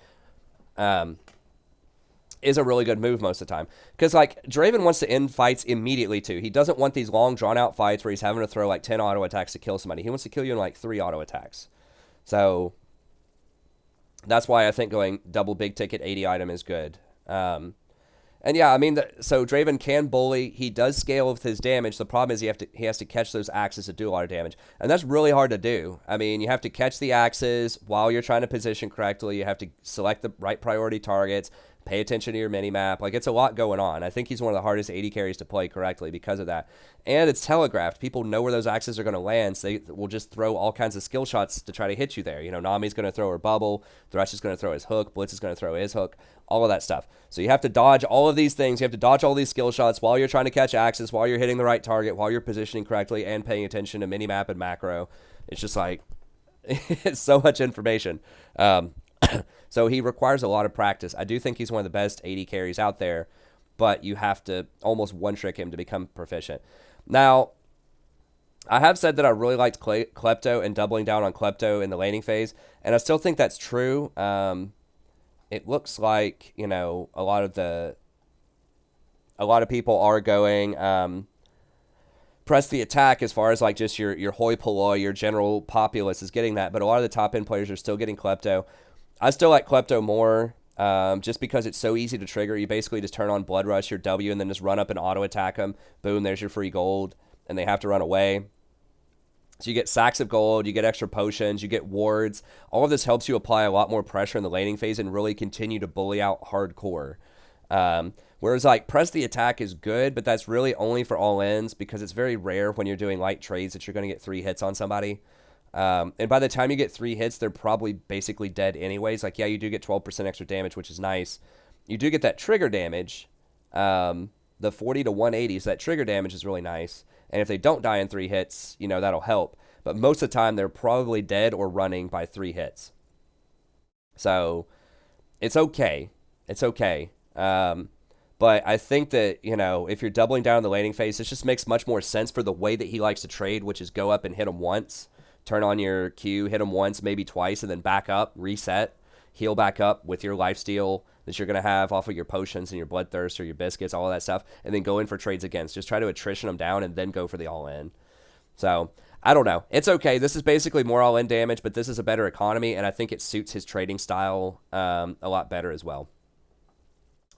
is a really good move most of the time. Because like Draven wants to end fights immediately too. He doesn't want these long drawn out fights where he's having to throw like 10 auto attacks to kill somebody. He wants to kill you in like 3 auto attacks. So that's why I think going double big ticket 80 item is good. And yeah, I mean, so Draven can bully. He does scale with his damage. The problem is he has to catch those axes to do a lot of damage. And that's really hard to do. I mean, you have to catch the axes while you're trying to position correctly. You have to select the right priority targets, pay attention to your mini-map. Like, it's a lot going on. I think he's one of the hardest AD carries to play correctly because of that. And it's telegraphed. People know where those axes are going to land, so they will just throw all kinds of skill shots to try to hit you there. You know, Nami's going to throw her bubble, Thresh is going to throw his hook, Blitz is going to throw his hook, all of that stuff. So you have to dodge all of these things. You have to dodge all these skill shots while you're trying to catch axes, while you're hitting the right target, while you're positioning correctly, and paying attention to mini-map and macro. It's just like, it's so much information. So he requires a lot of practice. I do think he's one of the best AD carries out there, but you have to almost one-trick him to become proficient. Now, I have said that I really liked Klepto and doubling down on Klepto in the laning phase, and I still think that's true. It looks like, you know, a lot of people are going press the attack as far as like just your hoi polloi, your general populace is getting that, but a lot of the top end players are still getting Klepto. I still like Klepto more, just because it's so easy to trigger. You basically just turn on Blood Rush, your W, and then just run up and auto attack them. Boom, there's your free gold, and they have to run away. So you get sacks of gold, you get extra potions, you get wards. All of this helps you apply a lot more pressure in the laning phase and really continue to bully out hardcore. Whereas like press the attack is good, but that's really only for all ins because it's very rare when you're doing light trades that you're going to get 3 hits on somebody. And by the time you get 3 hits, they're probably basically dead anyways. Like, yeah, you do get 12% extra damage, which is nice. You do get that trigger damage, the 40 to 180, so that trigger damage is really nice. And if they don't die in 3 hits, you know, that'll help. But most of the time, they're probably dead or running by 3 hits. So it's okay. It's okay. But I think that, you know, if you're doubling down on the laning phase, this just makes much more sense for the way that he likes to trade, which is go up and hit him once, turn on your Q, hit him once, maybe twice, and then back up, reset, heal back up with your lifesteal that you're going to have off of your potions and your bloodthirst or your biscuits, all of that stuff, and then go in for trades against. Just try to attrition them down and then go for the all-in. So, I don't know. It's okay. This is basically more all-in damage, but this is a better economy, and I think it suits his trading style a lot better as well.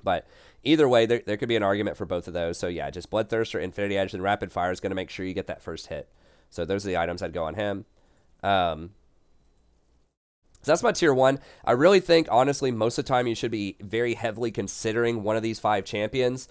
But either way, there could be an argument for both of those. So, yeah, just Bloodthirst or Infinity Edge and Rapid Fire is going to make sure you get that first hit. So, those are the items I'd go on him. So that's my tier 1. I really think, honestly, most of the time you should be very heavily considering one of these 5 champions.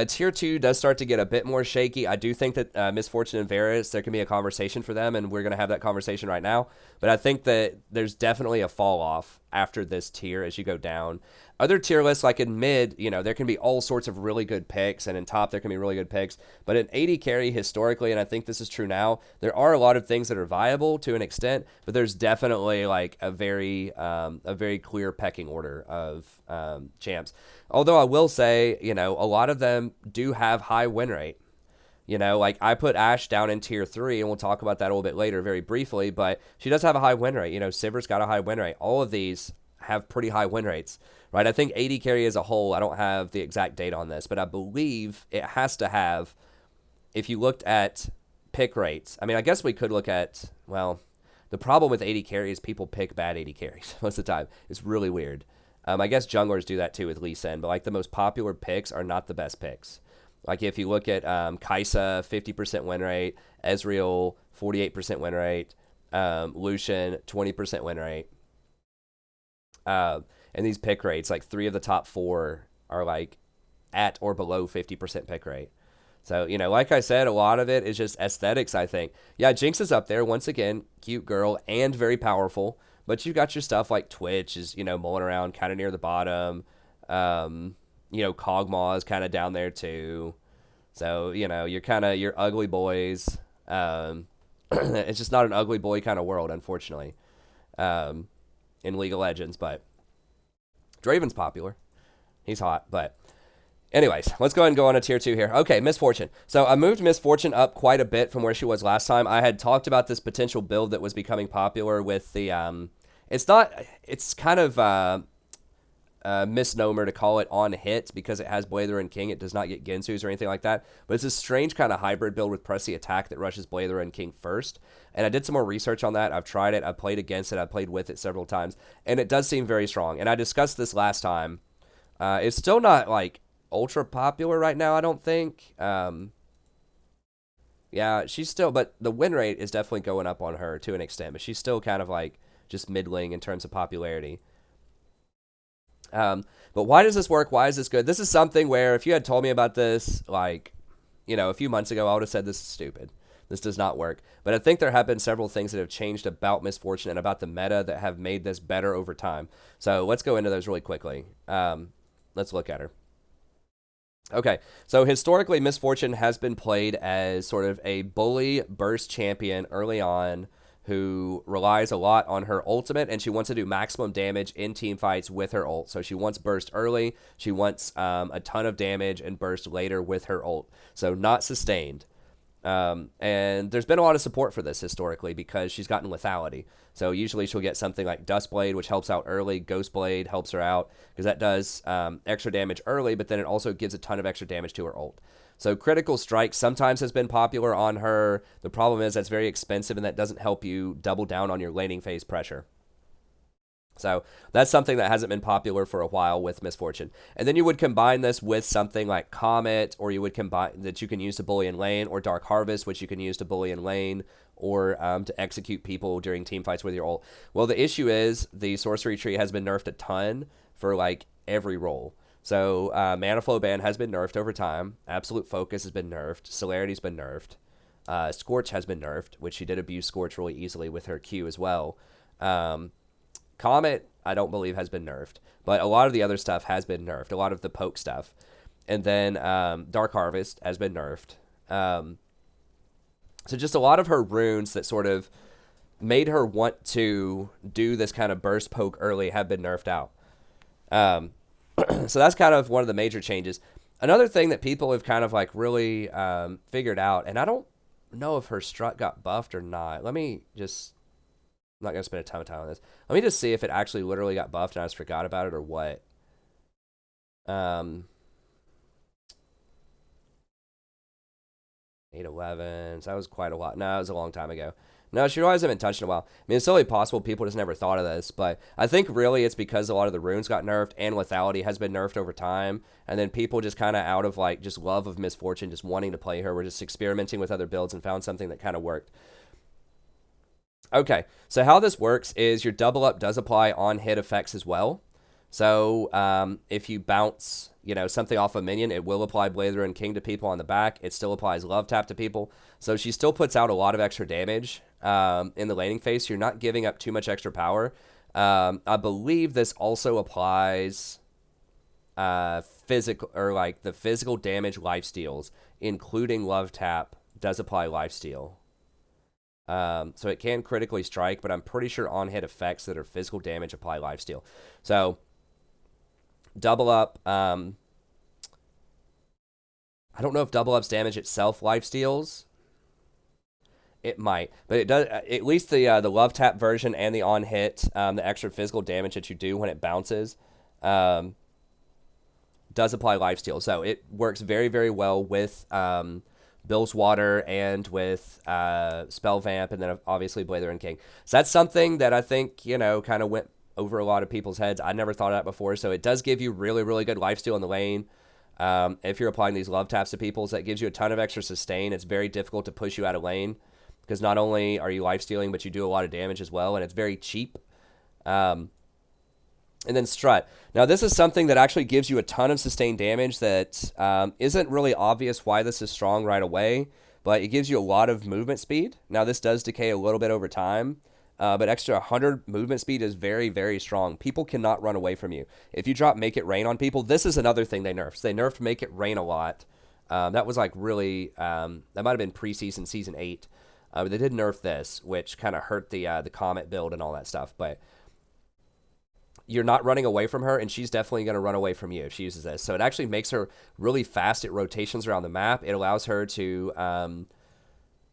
Tier 2 does start to get a bit more shaky. I do think that Miss Fortune and Varus, there can be a conversation for them, and we're going to have that conversation right now. But I think that there's definitely a fall off after this tier as you go down. Other tier lists, like in mid, you know, there can be all sorts of really good picks, and in top there can be really good picks. But in AD carry, historically, and I think this is true now, there are a lot of things that are viable to an extent, but there's definitely like a very clear pecking order of champs. Although I will say, you know, a lot of them do have high win rate. You know, like I put Ashe down in tier 3, and we'll talk about that a little bit later very briefly, but she does have a high win rate. You know, Sivir's got a high win rate. All of these have pretty high win rates, right? I think AD carry as a whole, I don't have the exact date on this, but I believe it has to have, if you looked at pick rates, I mean, I guess we could look at, well, the problem with AD carry is people pick bad AD carries most of the time. It's really weird. I guess junglers do that too with Lee Sin, but like the most popular picks are not the best picks. Like if you look at Kai'Sa, 50% win rate, Ezreal, 48% win rate, Lucian, 20% win rate. And these pick rates, like 3 of the top 4 are like at or below 50% pick rate. So, you know, like I said, a lot of it is just aesthetics, I think. Yeah, Jinx is up there, once again, cute girl and very powerful. But you've got your stuff like Twitch is, you know, mulling around kind of near the bottom. You know, Kog'Maw is kind of down there too. So, you know, you're kind of your ugly boys. It's just not an ugly boy kind of world, unfortunately, in League of Legends. But Draven's popular. He's hot. But anyways, let's go ahead and go on to tier 2 here. Okay, Miss Fortune. So I moved Miss Fortune up quite a bit from where she was last time. I had talked about this potential build that was becoming popular with the, it's kind of a misnomer to call it on hit because it has Blather and King. It does not get Gensus or anything like that. But it's a strange kind of hybrid build with Press the Attack that rushes Blather and King first. And I did some more research on that. I've tried it. I've played against it. I've played with it several times. And it does seem very strong. And I discussed this last time. It's still not like ultra popular right now, I don't think. Yeah, she's still, but the win rate is definitely going up on her to an extent, but she's still kind of like just middling in terms of popularity. But why does this work? Why is this good? This is something where if you had told me about this, like, you know, a few months ago, I would have said this is stupid. This does not work. But I think there have been several things that have changed about Miss Fortune and about the meta that have made this better over time. So let's go into those really quickly. Let's look at her. Okay, so historically, Miss Fortune has been played as sort of a bully burst champion early on who relies a lot on her ultimate, and she wants to do maximum damage in team fights with her ult. So she wants burst early, she wants a ton of damage, and burst later with her ult. So not sustained. And there's been a lot of support for this historically because she's gotten lethality. So usually she'll get something like Dustblade, which helps out early. Ghostblade helps her out because that does extra damage early, but then it also gives a ton of extra damage to her ult. So Critical Strike sometimes has been popular on her. The problem is that's very expensive and that doesn't help you double down on your laning phase pressure. So that's something that hasn't been popular for a while with Miss Fortune. And then you would combine this with something like Comet, or you would combine that you can use to bully in lane, or Dark Harvest, which you can use to bully in lane, or to execute people during team fights with your ult. Well, the issue is the sorcery tree has been nerfed a ton for like every role. So Mana Flow Ban has been nerfed over time. Absolute Focus has been nerfed. Celerity's been nerfed. Scorch has been nerfed, which she did abuse Scorch really easily with her Q as well. Comet, I don't believe, has been nerfed. But a lot of the other stuff has been nerfed. A lot of the poke stuff. And then Dark Harvest has been nerfed. So just a lot of her runes that sort of made her want to do this kind of burst poke early have been nerfed out. So that's kind of one of the major changes. Another thing that people have kind of like really figured out, and I don't know if her strut got buffed or not. Let me just, I'm not going to spend a ton of time on this. Let me just see if it actually literally got buffed and I just forgot about it or what. 811. So that was quite a while. No, it was a long time ago. No, she really hasn't been touched in a while. I mean, it's totally possible people just never thought of this, but I think really it's because a lot of the runes got nerfed and lethality has been nerfed over time, and then people just kind of out of like just love of misfortune, just wanting to play her, were just experimenting with other builds and found something that kind of worked. Okay, so how this works is your double up does apply on hit effects as well. So if you bounce, you know, something off a minion, it will apply Blather and King to people on the back. It still applies Love Tap to people. So she still puts out a lot of extra damage in the laning phase. So you're not giving up too much extra power. I believe this also applies physical, or like the physical damage lifesteals, including Love Tap, does apply lifesteal. So it can critically strike, but I'm pretty sure on hit effects that are physical damage apply lifesteal. So double up, I don't know if double up's damage itself lifesteals. It might, but it does. At least the Love Tap version and the on hit, the extra physical damage that you do when it bounces, does apply lifesteal. So it works very, very well with Bill's Water and with Spell Vamp, and then obviously Blather and King. So that's something that I think, you know, kind of went over a lot of people's heads. I never thought of that before. So it does give you really, really good lifesteal in the lane. If you're applying these love taps to people, so that gives you a ton of extra sustain. It's very difficult to push you out of lane because not only are you lifestealing, but you do a lot of damage as well, and it's very cheap. And then Strut. Now, this is something that actually gives you a ton of sustained damage that isn't really obvious why this is strong right away, but it gives you a lot of movement speed. Now, this does decay a little bit over time, but extra 100 movement speed is very, very strong. People cannot run away from you. If you drop Make It Rain on people, this is another thing they nerfed. So they nerfed Make It Rain a lot. That was like really, that might have been preseason, season 8. But they did nerf this, which kind of hurt the Comet build and all that stuff, but you're not running away from her, and she's definitely going to run away from you if she uses this. So it actually makes her really fast at rotations around the map. It allows her to,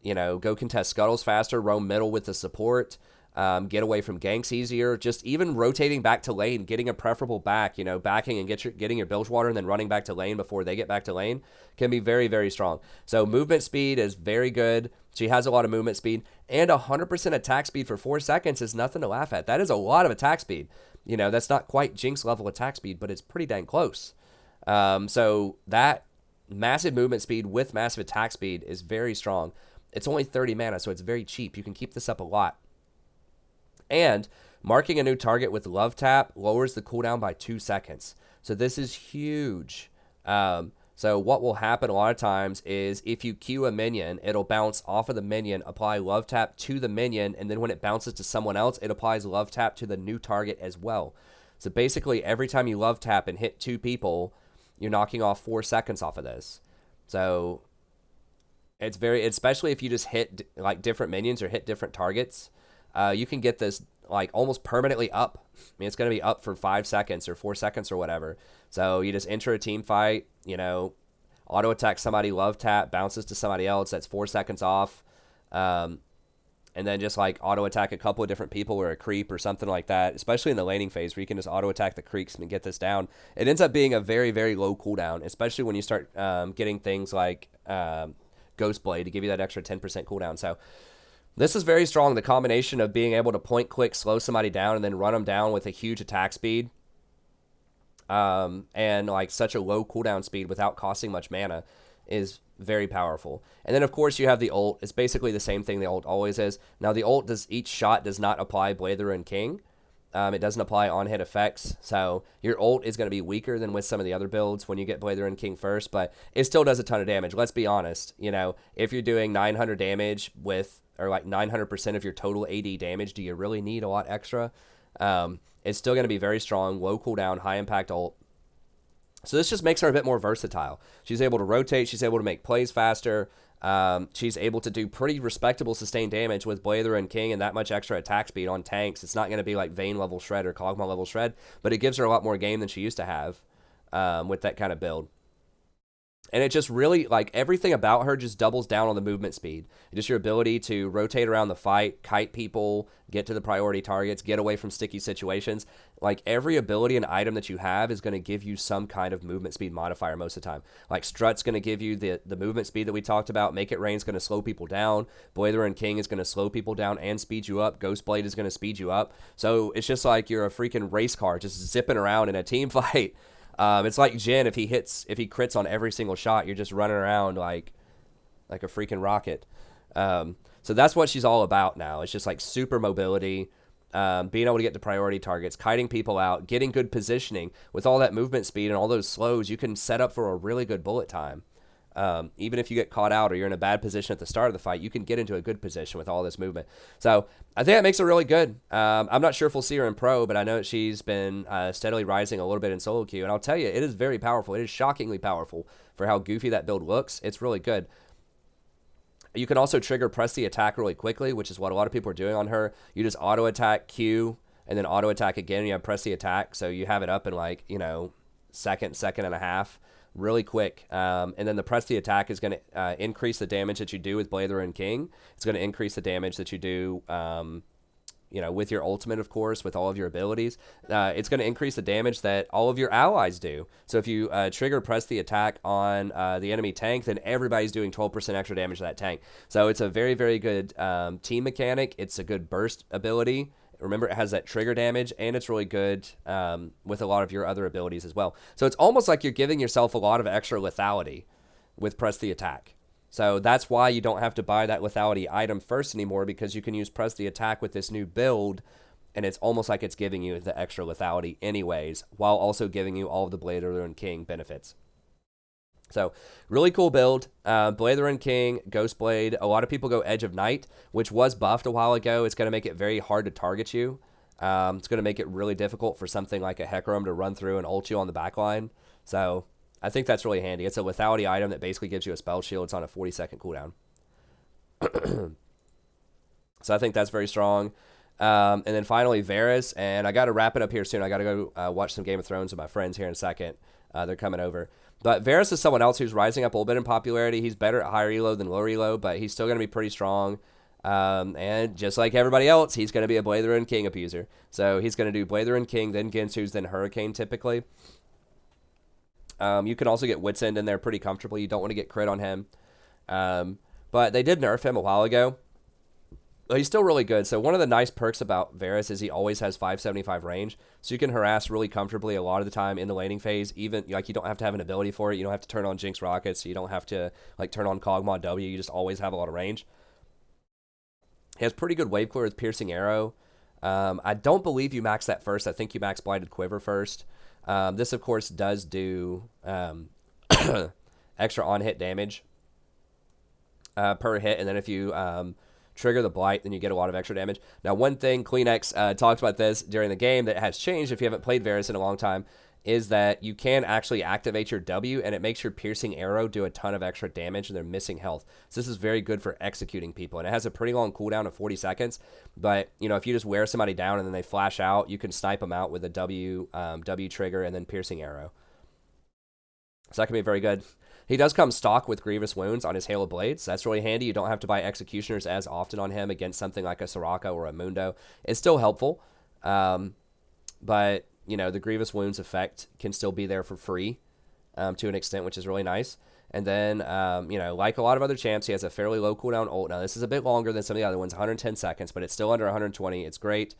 you know, go contest scuttles faster, roam middle with the support, get away from ganks easier, just even rotating back to lane, getting a preferable back, you know, backing and getting your Bilgewater and then running back to lane before they get back to lane can be very, very strong. So movement speed is very good. She has a lot of movement speed, and 100% attack speed for 4 seconds is nothing to laugh at. That is a lot of attack speed. You know, that's not quite Jinx level attack speed, but it's pretty dang close. So that massive movement speed with massive attack speed is very strong. It's only 30 mana, so it's very cheap. You can keep this up a lot. And marking a new target with Love Tap lowers the cooldown by 2 seconds. So this is huge. So what will happen a lot of times is if you Q a minion, it'll bounce off of the minion, apply Love Tap to the minion, and then when it bounces to someone else, it applies Love Tap to the new target as well. So basically, every time you Love Tap and hit 2 people, you're knocking off 4 seconds off of this. So it's very, especially if you just hit like different minions or hit different targets, you can get this like almost permanently up. I mean, it's going to be up for 5 seconds or 4 seconds or whatever. So you just enter a team fight, you know, auto attack somebody, Love Tap, bounces to somebody else. That's 4 seconds off. And then just like auto attack a couple of different people or a creep or something like that, especially in the laning phase where you can just auto attack the creeps and get this down. It ends up being a very, very low cooldown, especially when you start getting things like Ghost Blade to give you that extra 10% cooldown. So this is very strong. The combination of being able to point click, slow somebody down, and then run them down with a huge attack speed, and like such a low cooldown speed without costing much mana is very powerful. And then of course you have the ult. It's basically the same thing the ult always is. Now the ult each shot does not apply Blather and King. It doesn't apply on hit effects, so your ult is going to be weaker than with some of the other builds when you get Blade the Ruined King first, but it still does a ton of damage. Let's be honest, you know, if you're doing 900 damage with, or like 900% of your total AD damage, do you really need a lot extra? It's still going to be very strong, low cooldown, high impact ult. So this just makes her a bit more versatile. She's able to rotate, she's able to make plays faster. She's able to do pretty respectable sustained damage with Blazer and King and that much extra attack speed on tanks. It's not going to be like Vayne level shred or Kog'Maw level shred, but it gives her a lot more game than she used to have with that kind of build. And it just really, like, everything about her just doubles down on the movement speed. Just your ability to rotate around the fight, kite people, get to the priority targets, get away from sticky situations. Like, every ability and item that you have is going to give you some kind of movement speed modifier most of the time. Like, Strut's going to give you the movement speed that we talked about. Make It Rain's going to slow people down. Blazer and King is going to slow people down and speed you up. Ghostblade is going to speed you up. So it's just like you're a freaking race car just zipping around in a team fight. It's like Jhin, if he crits on every single shot, you're just running around like a freaking rocket. So that's what she's all about now. It's just like super mobility, being able to get to priority targets, kiting people out, getting good positioning. With all that movement speed and all those slows, you can set up for a really good bullet time. Even if you get caught out or you're in a bad position at the start of the fight, you can get into a good position with all this movement. So I think that makes her really good. I'm not sure if we'll see her in pro, but I know that she's been steadily rising a little bit in solo queue. And I'll tell you, it is very powerful. It is shockingly powerful for how goofy that build looks. It's really good. You can also trigger press the attack really quickly, which is what a lot of people are doing on her. You just auto attack Q and then auto attack again. And you have press the attack. So you have it up in like, you know, second and a half. Really quick, and then the press the attack is going to increase the damage that you do with Blazer and King. It's going to increase the damage that you do, you know, with your ultimate, of course, with all of your abilities. It's going to increase the damage that all of your allies do. So if you trigger press the attack on the enemy tank, then everybody's doing 12% extra damage to that tank. So it's a very, very good team mechanic. It's a good burst ability. Remember, it has that trigger damage, and it's really good with a lot of your other abilities as well. So it's almost like you're giving yourself a lot of extra lethality with Press the Attack. So that's why you don't have to buy that lethality item first anymore, because you can use Press the Attack with this new build, and it's almost like it's giving you the extra lethality anyways, while also giving you all of the Blazer and King benefits. So, really cool build. Blazer and King, Ghostblade. A lot of people go Edge of Night, which was buffed a while ago. It's going to make it very hard to target you. It's going to make it really difficult for something like a Hecarim to run through and ult you on the backline. So, I think that's really handy. It's a lethality item that basically gives you a spell shield. It's on a 40-second cooldown. So, I think that's very strong. And then finally, Varus. And I got to wrap it up here soon. I got to go watch some Game of Thrones with my friends here in a second. They're coming over. But Varus is someone else who's rising up a little bit in popularity. He's better at higher elo than lower elo, but he's still going to be pretty strong. And just like everybody else, he's going to be a Blazer and King abuser. So he's going to do Blazer and King, then Ginsu's, then Hurricane typically. You can also get Wits End in there pretty comfortably. You don't want to get crit on him. But they did nerf him a while ago. But he's still really good. So one of the nice perks about Varus is he always has 575 range. So you can harass really comfortably a lot of the time in the laning phase. Even, like, you don't have to have an ability for it. You don't have to turn on Jinx rockets. You don't have to, like, turn on Kog'Maw W. You just always have a lot of range. He has pretty good wave clear with Piercing Arrow. I don't believe you max that first. I think you max Blighted Quiver first. This, of course, does do extra on-hit damage per hit. And then if you trigger the Blight, then you get a lot of extra damage. Now, one thing, Kleenex talked about this during the game that has changed if you haven't played Varus in a long time, is that you can actually activate your W, and it makes your Piercing Arrow do a ton of extra damage, and they're missing health. So this is very good for executing people, and it has a pretty long cooldown of 40 seconds, but, you know, if you just wear somebody down and then they flash out, you can snipe them out with a W trigger and then Piercing Arrow. So that can be very good. He does come stock with Grievous Wounds on his Hail of Blades. That's really handy. You don't have to buy Executioners as often on him against something like a Soraka or a Mundo. It's still helpful, but, you know, the Grievous Wounds effect can still be there for free to an extent, which is really nice. And then, you know, like a lot of other champs, he has a fairly low cooldown ult. Now, this is a bit longer than some of the other ones, 110 seconds, but it's still under 120. It's great.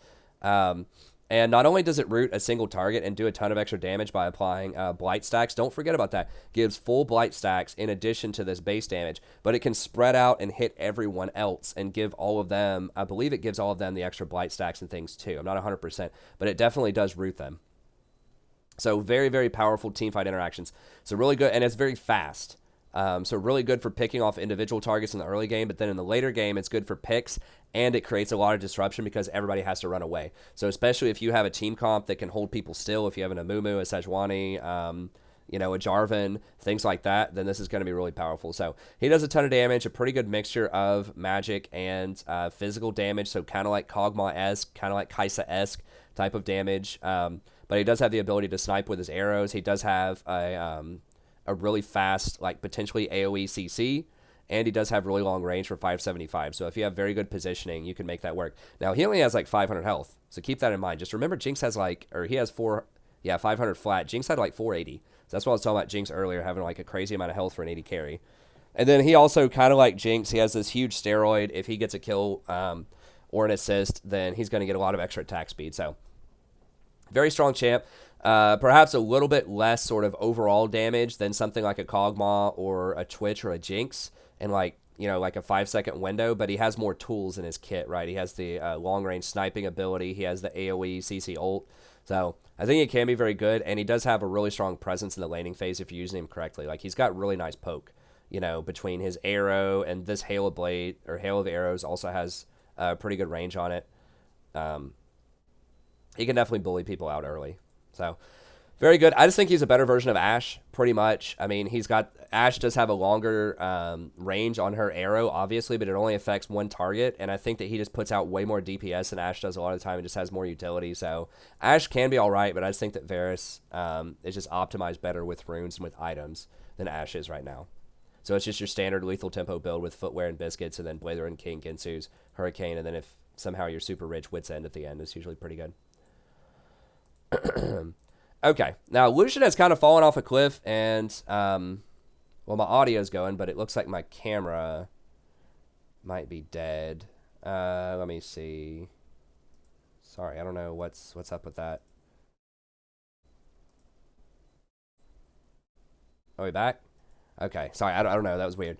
And not only does it root a single target and do a ton of extra damage by applying blight stacks, don't forget about that. Gives full blight stacks in addition to this base damage, but it can spread out and hit everyone else and give all of them, I believe it gives all of them the extra blight stacks and things too. I'm not 100%, but it definitely does root them. So very, very powerful teamfight interactions. So really good, and it's very fast. So really good for picking off individual targets in the early game, but then in the later game, it's good for picks, and it creates a lot of disruption because everybody has to run away. So especially if you have a team comp that can hold people still, if you have an Amumu, a Sejuani, you know, a Jarvan, things like that, then this is going to be really powerful. So he does a ton of damage, a pretty good mixture of magic and physical damage, so kind of like Kog'Maw-esque, kind of like Kai'Sa-esque type of damage. But he does have the ability to snipe with his arrows. He does have a really fast, like potentially AoE CC, and he does have really long range for 575. So if you have very good positioning, you can make that work. Now, he only has like 500 health, so keep that in mind. Just remember, Jinx has like, or he has 500 flat. Jinx had like 480. So that's what I was talking about Jinx earlier, having like a crazy amount of health for an 80 carry. And then he also, kind of like Jinx, he has this huge steroid. If he gets a kill or an assist, then he's going to get a lot of extra attack speed. So very strong champ. Perhaps a little bit less sort of overall damage than something like a Kog'Maw or a Twitch or a Jinx in like, you know, like a 5-second window, but he has more tools in his kit, right? He has the long-range sniping ability. He has the AoE CC ult. So I think it can be very good, and he does have a really strong presence in the laning phase if you're using him correctly. Like, he's got really nice poke, you know, between his arrow and this hail of blade, or hail of arrows also has pretty good range on it. He can definitely bully people out early. So, very good. I just think he's a better version of Ashe, pretty much. I mean, Ashe does have a longer range on her arrow, obviously, but it only affects one target, and I think that he just puts out way more DPS than Ashe does a lot of the time and just has more utility. So, Ashe can be all right, but I just think that Varus is just optimized better with runes and with items than Ashe is right now. So, it's just your standard lethal tempo build with footwear and biscuits, and then Blazer and King, Ginsu's, Hurricane, and then if somehow you're super rich, Wit's End at the end is usually pretty good. Okay, now Lucian has kind of fallen off a cliff, and well, my audio's going, but it looks like my camera might be dead. Let me see. Sorry, I don't know what's up with that. Are we back? Okay, sorry, I don't know. That was weird.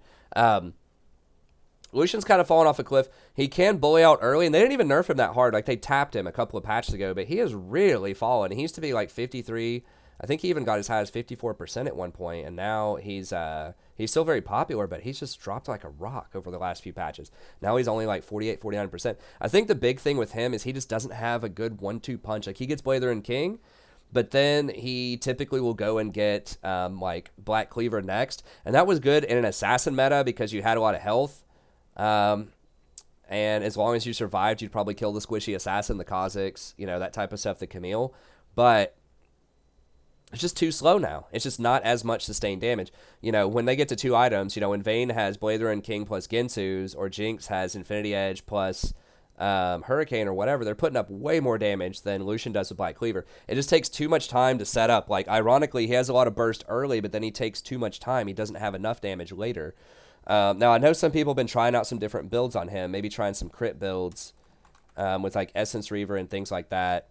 Lucian's kind of fallen off a cliff. He can bully out early, and they didn't even nerf him that hard. Like, they tapped him a couple of patches ago, but he has really fallen. He used to be like 53. I think he even got as high as 54% at one point, and now he's still very popular, but he's just dropped like a rock over the last few patches. Now he's only like 48, 49%. I think the big thing with him is he just doesn't have a good 1-2 punch. Like, he gets Blazer and King, but then he typically will go and get like Black Cleaver next, and that was good in an assassin meta because you had a lot of health. And as long as you survived, you'd probably kill the squishy assassin, the Kha'Zix, you know, that type of stuff, the Camille. But it's just too slow now. It's just not as much sustained damage. You know, when they get to 2 items, you know, when Vayne has Blazer and King plus Ginsu's, or Jinx has Infinity Edge plus Hurricane or whatever, they're putting up way more damage than Lucian does with Black Cleaver. It just takes too much time to set up. Like, ironically, he has a lot of burst early, but then he takes too much time. He doesn't have enough damage later. Now, I know some people have been trying out some different builds on him, maybe trying some crit builds with, like, Essence Reaver and things like that,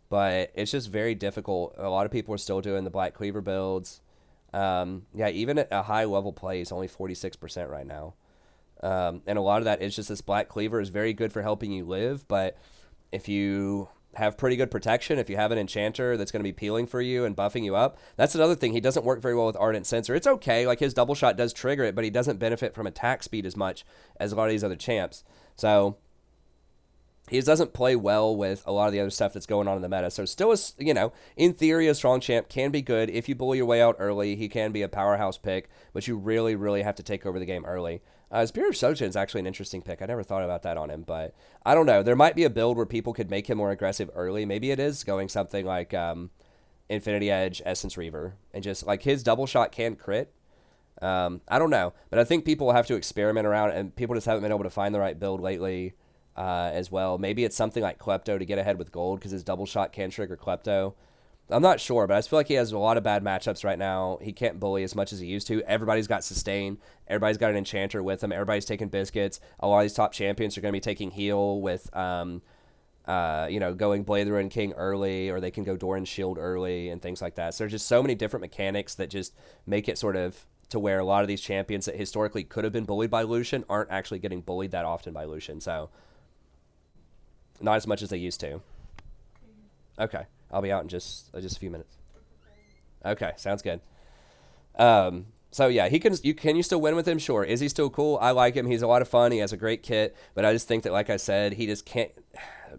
but it's just very difficult. A lot of people are still doing the Black Cleaver builds. Yeah, even at a high-level play, he's only 46% right now. And a lot of that is just this Black Cleaver is very good for helping you live, but if you have pretty good protection, if you have an enchanter that's going to be peeling for you and buffing you up, that's another thing. He doesn't work very well with Ardent Sensor. It's okay, like his double shot does trigger it, but he doesn't benefit from attack speed as much as a lot of these other champs. So he doesn't play well with a lot of the other stuff that's going on in the meta. So still, you know, in theory, a strong champ can be good. If you bully your way out early, he can be a powerhouse pick, but you really, really have to take over the game early. Spirit of Sojin is actually an interesting pick. I never thought about that on him, but I don't know. There might be a build where people could make him more aggressive early. Maybe it is going something like Infinity Edge, Essence Reaver, and just like his double shot can crit. I don't know, but I think people will have to experiment around, and people just haven't been able to find the right build lately as well. Maybe it's something like Klepto to get ahead with gold because his double shot can trigger Klepto. I'm not sure, but I just feel like he has a lot of bad matchups right now. He can't bully as much as he used to. Everybody's got sustain. Everybody's got an enchanter with him. Everybody's taking biscuits. A lot of these top champions are going to be taking heal with you know, going Blazer and King early, or they can go Doran Shield early and things like that. So there's just so many different mechanics that just make it sort of to where a lot of these champions that historically could have been bullied by Lucian aren't actually getting bullied that often by Lucian. So not as much as they used to. Okay, I'll be out in just a few minutes. Okay, sounds good. So yeah, can you still win with him? Sure. Is he still cool? I like him. He's a lot of fun. He has a great kit, but I just think that, like I said, he just can't.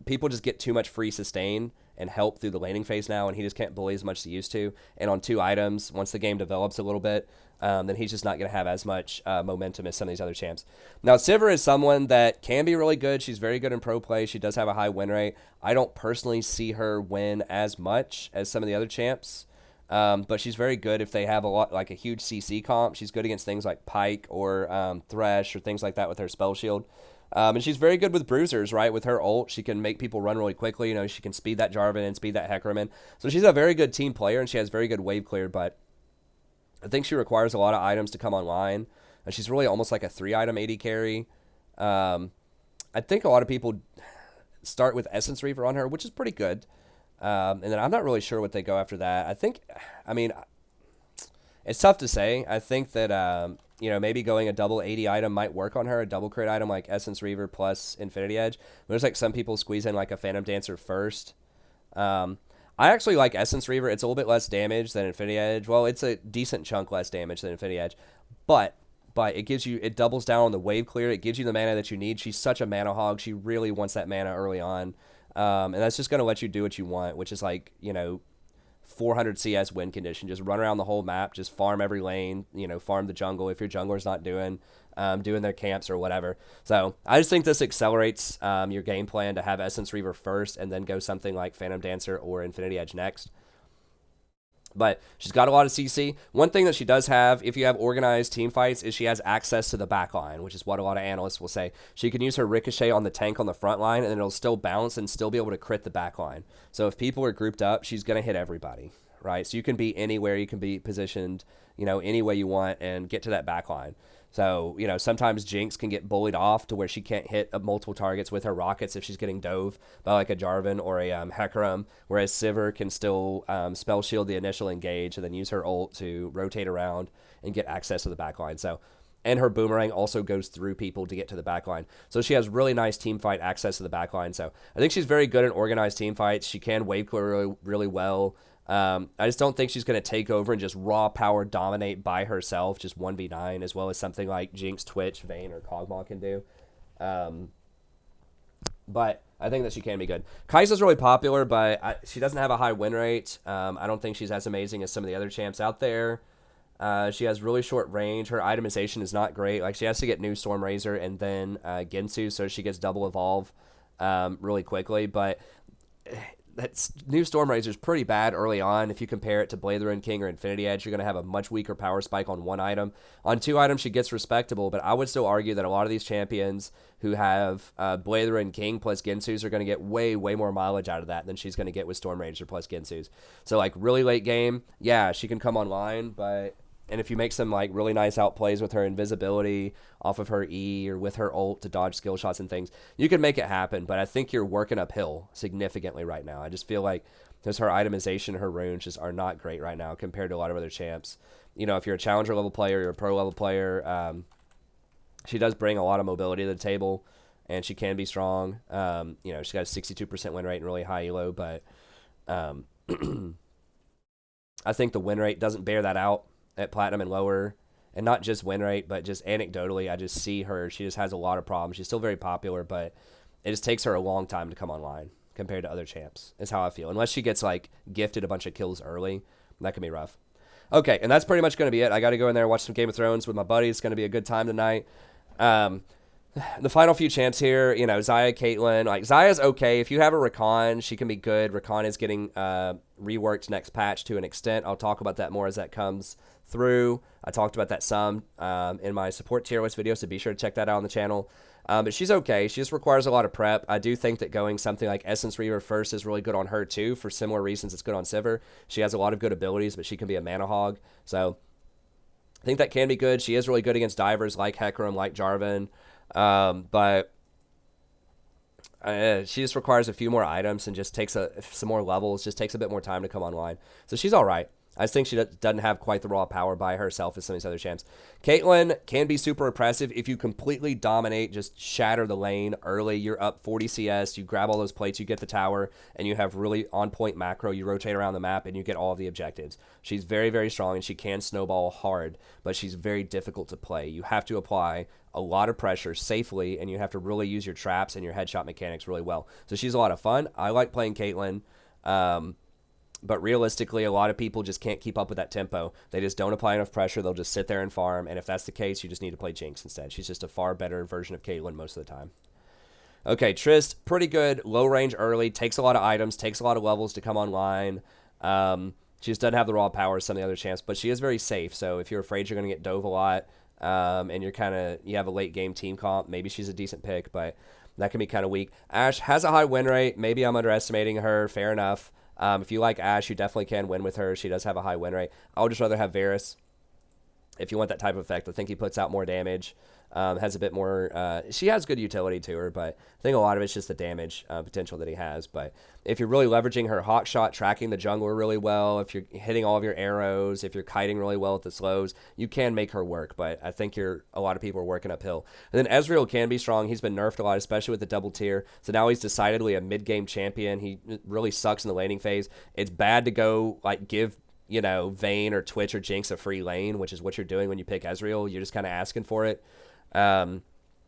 People just get too much free sustain and help through the laning phase now, and he just can't bully as much as he used to. And on 2 items, once the game develops a little bit, then he's just not going to have as much momentum as some of these other champs. Now, Sivir is someone that can be really good. She's very good in pro play. She does have a high win rate. I don't personally see her win as much as some of the other champs. But she's very good if they have a huge CC comp. She's good against things like Pike or Thresh or things like that with her spell shield. And she's very good with bruisers, right? With her ult, she can make people run really quickly. You know, she can speed that Jarvan and speed that Hecarim in. So she's a very good team player, and she has very good wave clear, but I think she requires a lot of items to come online. And she's really almost like a 3-item AD carry. I think a lot of people start with Essence Reaver on her, which is pretty good. And then I'm not really sure what they go after that. I mean, it's tough to say. I think that, you know, maybe going a double 80 item might work on her, a double crit item like Essence Reaver plus Infinity Edge. There's like some people squeeze in like a Phantom Dancer first. I actually like Essence Reaver. It's a little bit less damage than Infinity Edge. Well, it's a decent chunk less damage than Infinity Edge, but it doubles down on the wave clear. It gives you the mana that you need. She's such a mana hog. She really wants that mana early on. And that's just going to let you do what you want, which is like, you know, 400 CS win condition. Just run around the whole map, just farm every lane, you know, farm the jungle if your jungler's not doing their camps or whatever. So I just think this accelerates your game plan to have Essence Reaver first and then go something like Phantom Dancer or Infinity Edge next. But she's got a lot of CC. One thing that she does have, if you have organized team fights, is she has access to the back line, which is what a lot of analysts will say. She can use her Ricochet on the tank on the front line, and it'll still bounce and still be able to crit the back line. So if people are grouped up, she's going to hit everybody, right? So you can be anywhere. You can be positioned, you know, any way you want and get to that back line. So, you know, sometimes Jinx can get bullied off to where she can't hit multiple targets with her rockets if she's getting dove by like a Jarvan or a Hecarim, whereas Sivir can still spell shield the initial engage and then use her ult to rotate around and get access to the backline. So, and her boomerang also goes through people to get to the backline. So she has really nice team fight access to the backline. So I think she's very good in organized team fights. She can wave clear really, really well. I just don't think she's going to take over and just raw power dominate by herself, just 1v9, as well as something like Jinx, Twitch, Vayne, or Kog'Maw can do. But I think that she can be good. Kai'Sa's really popular, but she doesn't have a high win rate. I don't think she's as amazing as some of the other champs out there. She has really short range. Her itemization is not great. Like, she has to get new Storm Razor and then Gensu, so she gets double evolve really quickly. But that new Storm Razor is pretty bad early on. If you compare it to Blazer and King or Infinity Edge, you're going to have a much weaker power spike on 1 item. On 2 items, she gets respectable, but I would still argue that a lot of these champions who have Blazer and King plus Gensus are going to get way, way more mileage out of that than she's going to get with Storm Razor plus Gensus. So, like, really late game, yeah, she can come online, but... And if you make some like really nice outplays with her invisibility off of her E or with her ult to dodge skill shots and things, you can make it happen. But I think you're working uphill significantly right now. I just feel like because her itemization, her runes just are not great right now compared to a lot of other champs. You know, if you're a challenger level player, you're a pro level player, she does bring a lot of mobility to the table, and she can be strong. You know, she's got a 62% win rate and really high elo, but I think the win rate doesn't bear that out at Platinum and lower, and not just win rate, but just anecdotally, I just see her. She just has a lot of problems. She's still very popular, but it just takes her a long time to come online compared to other champs, is how I feel. Unless she gets, like, gifted a bunch of kills early, that can be rough. Okay, and that's pretty much going to be it. I got to go in there and watch some Game of Thrones with my buddies. It's going to be a good time tonight. The final few champs here, you know, Xayah, Caitlyn. Like, Xayah's okay. If you have a Rakan, she can be good. Rakan is getting reworked next patch to an extent. I'll talk about that more as that comes through. I talked about that some in my support tier list video, so be sure to check that out on the channel. But she's okay. She just requires a lot of prep. I do think that going something like Essence Reaver first is really good on her too, for similar reasons it's good on Sivir. She has a lot of good abilities, but she can be a mana hog. So I think that can be good. She is really good against divers like Hecarim, like Jarvan. But She just requires a few more items and just takes some more levels, just takes a bit more time to come online. So she's all right. I just think she doesn't have quite the raw power by herself as some of these other champs. Caitlyn can be super impressive if you completely dominate, just shatter the lane early. You're up 40 CS, you grab all those plates, you get the tower, and you have really on-point macro. You rotate around the map, and you get all of the objectives. She's very, very strong, and she can snowball hard, but she's very difficult to play. You have to apply a lot of pressure safely, and you have to really use your traps and your headshot mechanics really well. So she's a lot of fun. I like playing Caitlyn. But realistically, a lot of people just can't keep up with that tempo. They just don't apply enough pressure. They'll just sit there and farm. And if that's the case, you just need to play Jinx instead. She's just a far better version of Caitlyn most of the time. Okay, Trist, pretty good. Low range early. Takes a lot of items. Takes a lot of levels to come online. She just doesn't have the raw power as some of the other champs. But she is very safe. So if you're afraid you're going to get dove a lot and you have a late game team comp, maybe she's a decent pick. But that can be kind of weak. Ashe has a high win rate. Maybe I'm underestimating her. Fair enough. If you like Ashe, you definitely can win with her. She does have a high win rate. I would just rather have Varus if you want that type of effect. I think he puts out more damage, has a bit more... she has good utility to her, but I think a lot of it's just the damage potential that he has. But if you're really leveraging her hawk shot, tracking the jungler really well, if you're hitting all of your arrows, if you're kiting really well at the slows, you can make her work. But I think a lot of people are working uphill. And then Ezreal can be strong. He's been nerfed a lot, especially with the double tier. So now he's decidedly a mid-game champion. He really sucks in the laning phase. It's bad to go give Vayne or Twitch or Jinx a free lane, which is what you're doing when you pick Ezreal. You're just kind of asking for it.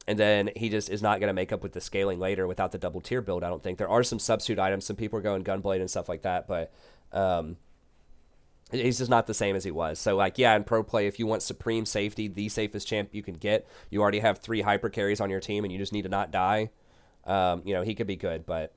And then he just is not going to make up with the scaling later without the double tier build, I don't think. There are some substitute items. Some people are going Gunblade and stuff like that, but he's just not the same as he was. So, in pro play, if you want supreme safety, the safest champ you can get, you already have 3 hyper carries on your team and you just need to not die. He could be good, but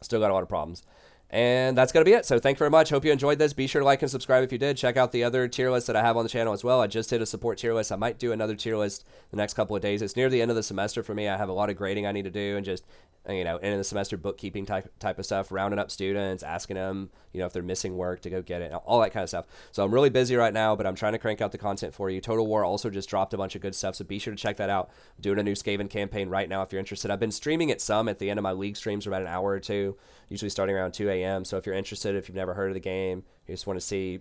still got a lot of problems. And that's going to be it. So thank you very much. Hope you enjoyed this. Be sure to like and subscribe if you did. Check out the other tier lists that I have on the channel as well. I just did a support tier list. I might do another tier list the next couple of days. It's near the end of the semester for me. I have a lot of grading I need to do and just, end of the semester bookkeeping type of stuff, rounding up students, asking them, if they're missing work to go get it, all that kind of stuff. So I'm really busy right now, but I'm trying to crank out the content for you. Total War also just dropped a bunch of good stuff, so be sure to check that out. I'm doing a new Skaven campaign right now if you're interested. I've been streaming it some at the end of my league streams for about an hour or two, usually starting around 2 a.m. So if you're interested, if you've never heard of the game, you just want to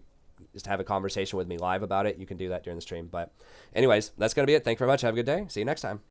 just have a conversation with me live about it, you can do that during the stream. But anyways, that's going to be it. Thank you very much. Have a good day. See you next time.